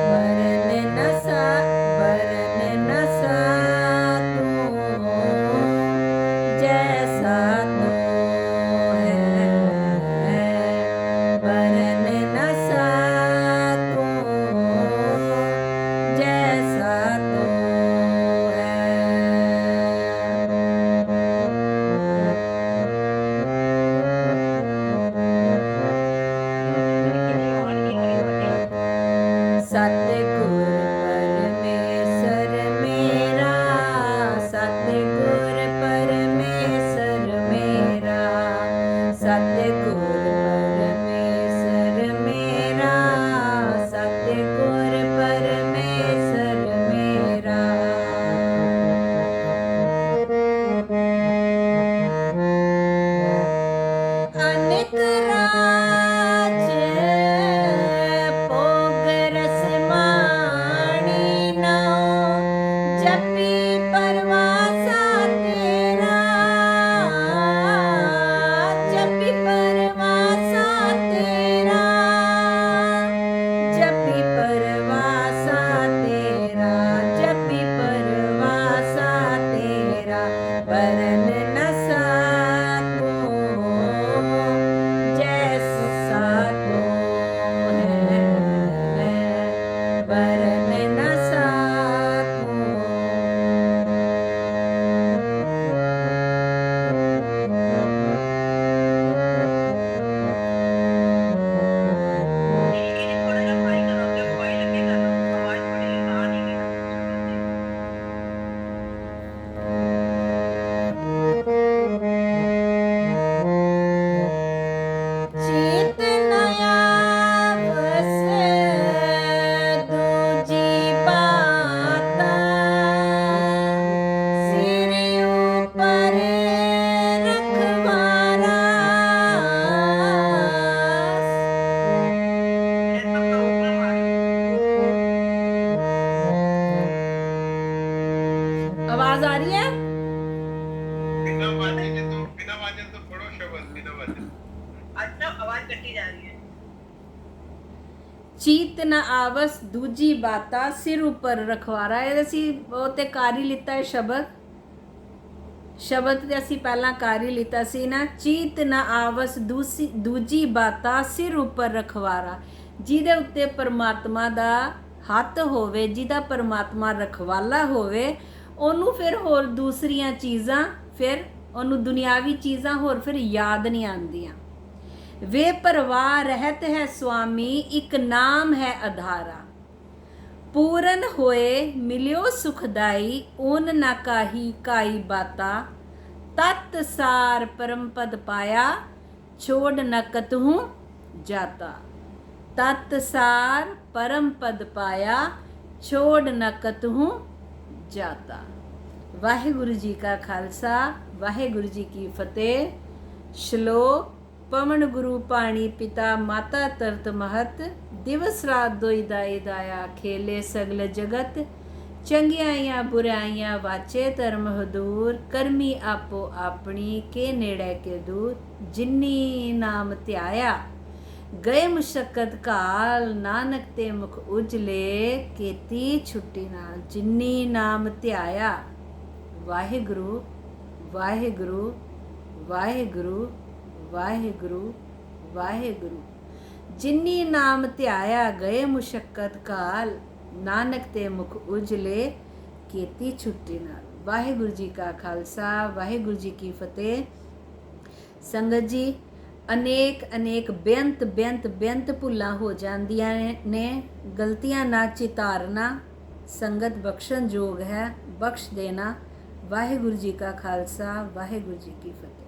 बरन न सातू जैसा तू है, बरन न सातू जैसा तू है। सतगुर परमेश्वर मेरा, सतगुर परमेश्वर मेरा, सतगुर परमेश्वर मेरा, सतगुर परमेश्वर मेरा। अनेक राज भोग रस माणी नाउ, जपी परवासा तेरा, ਕੱਟੀ ਜਾ ਰਹੀ ਹੈ। ਚੀਤ ਨ ਆਵਸ ਦੂਜੀ ਬਾਤਾ ਸਿਰ ਉੱਪਰ ਰਖਵਾਰਾ। ਇਹ ਅਸੀਂ ਉਹ ਤੇ ਕਰ ਹੀ ਲਿੱਤਾ ਹੈ ਸ਼ਬਦ ਤੇ ਅਸੀਂ ਪਹਿਲਾਂ ਕਰ ਹੀ ਲਿੱਤਾ ਸੀ ਨਾ। ਚੀਤ ਨ ਆਵਸ ਦੂਜੀ ਬਾਤਾ ਸਿਰ ਉੱਪਰ ਰਖਵਾਰਾ। ਜਿਹਦੇ ਉੱਤੇ ਪਰਮਾਤਮਾ ਦਾ ਹੱਥ ਹੋਵੇ, ਜਿਹਦਾ ਪਰਮਾਤਮਾ ਰਖਵਾਲਾ ਹੋਵੇ, ਉਹਨੂੰ ਫਿਰ ਹੋਰ ਦੂਸਰੀਆਂ ਚੀਜ਼ਾਂ, ਫਿਰ ਉਹਨੂੰ ਦੁਨਿਆਵੀ ਚੀਜ਼ਾਂ ਹੋਰ ਫਿਰ ਯਾਦ ਨਹੀਂ ਆਉਂਦੀਆਂ। ਵੇ ਪਰਵਾਹ ਰਹਿਤ ਹੈ ਸੁਆਮੀ, ਇੱਕ ਨਾਮ ਹੈ ਆਧਾਰਾ। ਪੂਰਨ ਹੋਏ ਮਿਲਿਓ ਸੁਖਦਾਈ, ਓਨ ਨਾ ਕਾਹੀ ਕਾਈ ਬਾਤਾ। ਤਤ ਸਾਰ ਪਰਮ ਪਦ ਪਾਇਆ, ਛੋੜ ਨ ਕਤਹੂ ਜਾਤਾ। ਤਤ ਸਾਰ ਪਰਮ ਪਦ ਪਾਇਆ, ਛੋੜ ਨ ਕਤਹੂ ਜਾਤਾ। ਵਾਹਿਗੁਰੂ ਜੀ ਕਾ ਖਾਲਸਾ, ਵਾਹਿਗੁਰੂ ਜੀ ਕੀ ਫਤਿਹ। ਸ਼ਲੋਕ। ਪਵਨ ਗੁਰੂ ਪਾਣੀ ਪਿਤਾ ਮਾਤਾ ਤਰਤ ਮਹਤ, ਦਿਵਸ ਰਾਤ ਦੋਈ ਦਾਈ ਦਾਇਆ, ਖੇਲੇ ਸਗਲ ਜਗਤ। ਚੰਗਿਆਈਆਂ ਬੁਰਾਈਆਂ ਵਾਚੇ ਧਰਮ ਹਦੂਰ, ਕਰਮੀ ਆਪੋ ਆਪਣੀ ਕੇ ਨੇੜੇ ਕੇ ਦੂਰ। ਜਿਨੀ ਨਾਮ ਧਿਆਇਆ ਗਏ ਮੁਸ਼ੱਕਤ ਕਾਲ, ਨਾਨਕ ਤੇ ਮੁਖ ਉਜਲੇ ਕੀਤੀ ਛੁੱਟੀ ਨਾਲ। ਜਿਨੀ ਨਾਮ ਧਿਆਇਆ। ਵਾਹਿਗੁਰੂ ਵਾਹਿਗੁਰੂ ਵਾਹਿਗੁਰੂ ਵਾਹਿਗੁਰੂ ਵਾਹਿਗੁਰੂ। ਜਿਨੀ ਨਾਮ ਧਿਆਇਆ ਗਏ ਮੁਸ਼ੱਕਤ ਕਾਲ, ਨਾਨਕ ਤੇ ਮੁਖ ਉਜਲੇ ਕੀਤੀ ਛੁੱਟੀ ਨਾਲ। ਵਾਹਿਗੁਰੂ ਜੀ ਕਾ ਖਾਲਸਾ, ਵਾਹਿਗੁਰੂ ਜੀ ਕੀ ਫਤਿਹ। ਸੰਗਤ ਜੀ, ਅਨੇਕ ਬੇਅੰਤ ਭੁੱਲਾਂ ਹੋ ਜਾਂਦੀਆਂ ਨੇ। ਗਲਤੀਆਂ ਨਾ ਚਿਤਾਰਨਾ ਸੰਗਤ ਬਖਸ਼ਣ ਯੋਗ ਹੈ, ਬਖਸ਼ ਦੇਣਾ। ਵਾਹਿਗੁਰੂ ਜੀ ਕਾ ਖਾਲਸਾ, ਵਾਹਿਗੁਰੂ ਜੀ ਕੀ ਫਤਿਹ।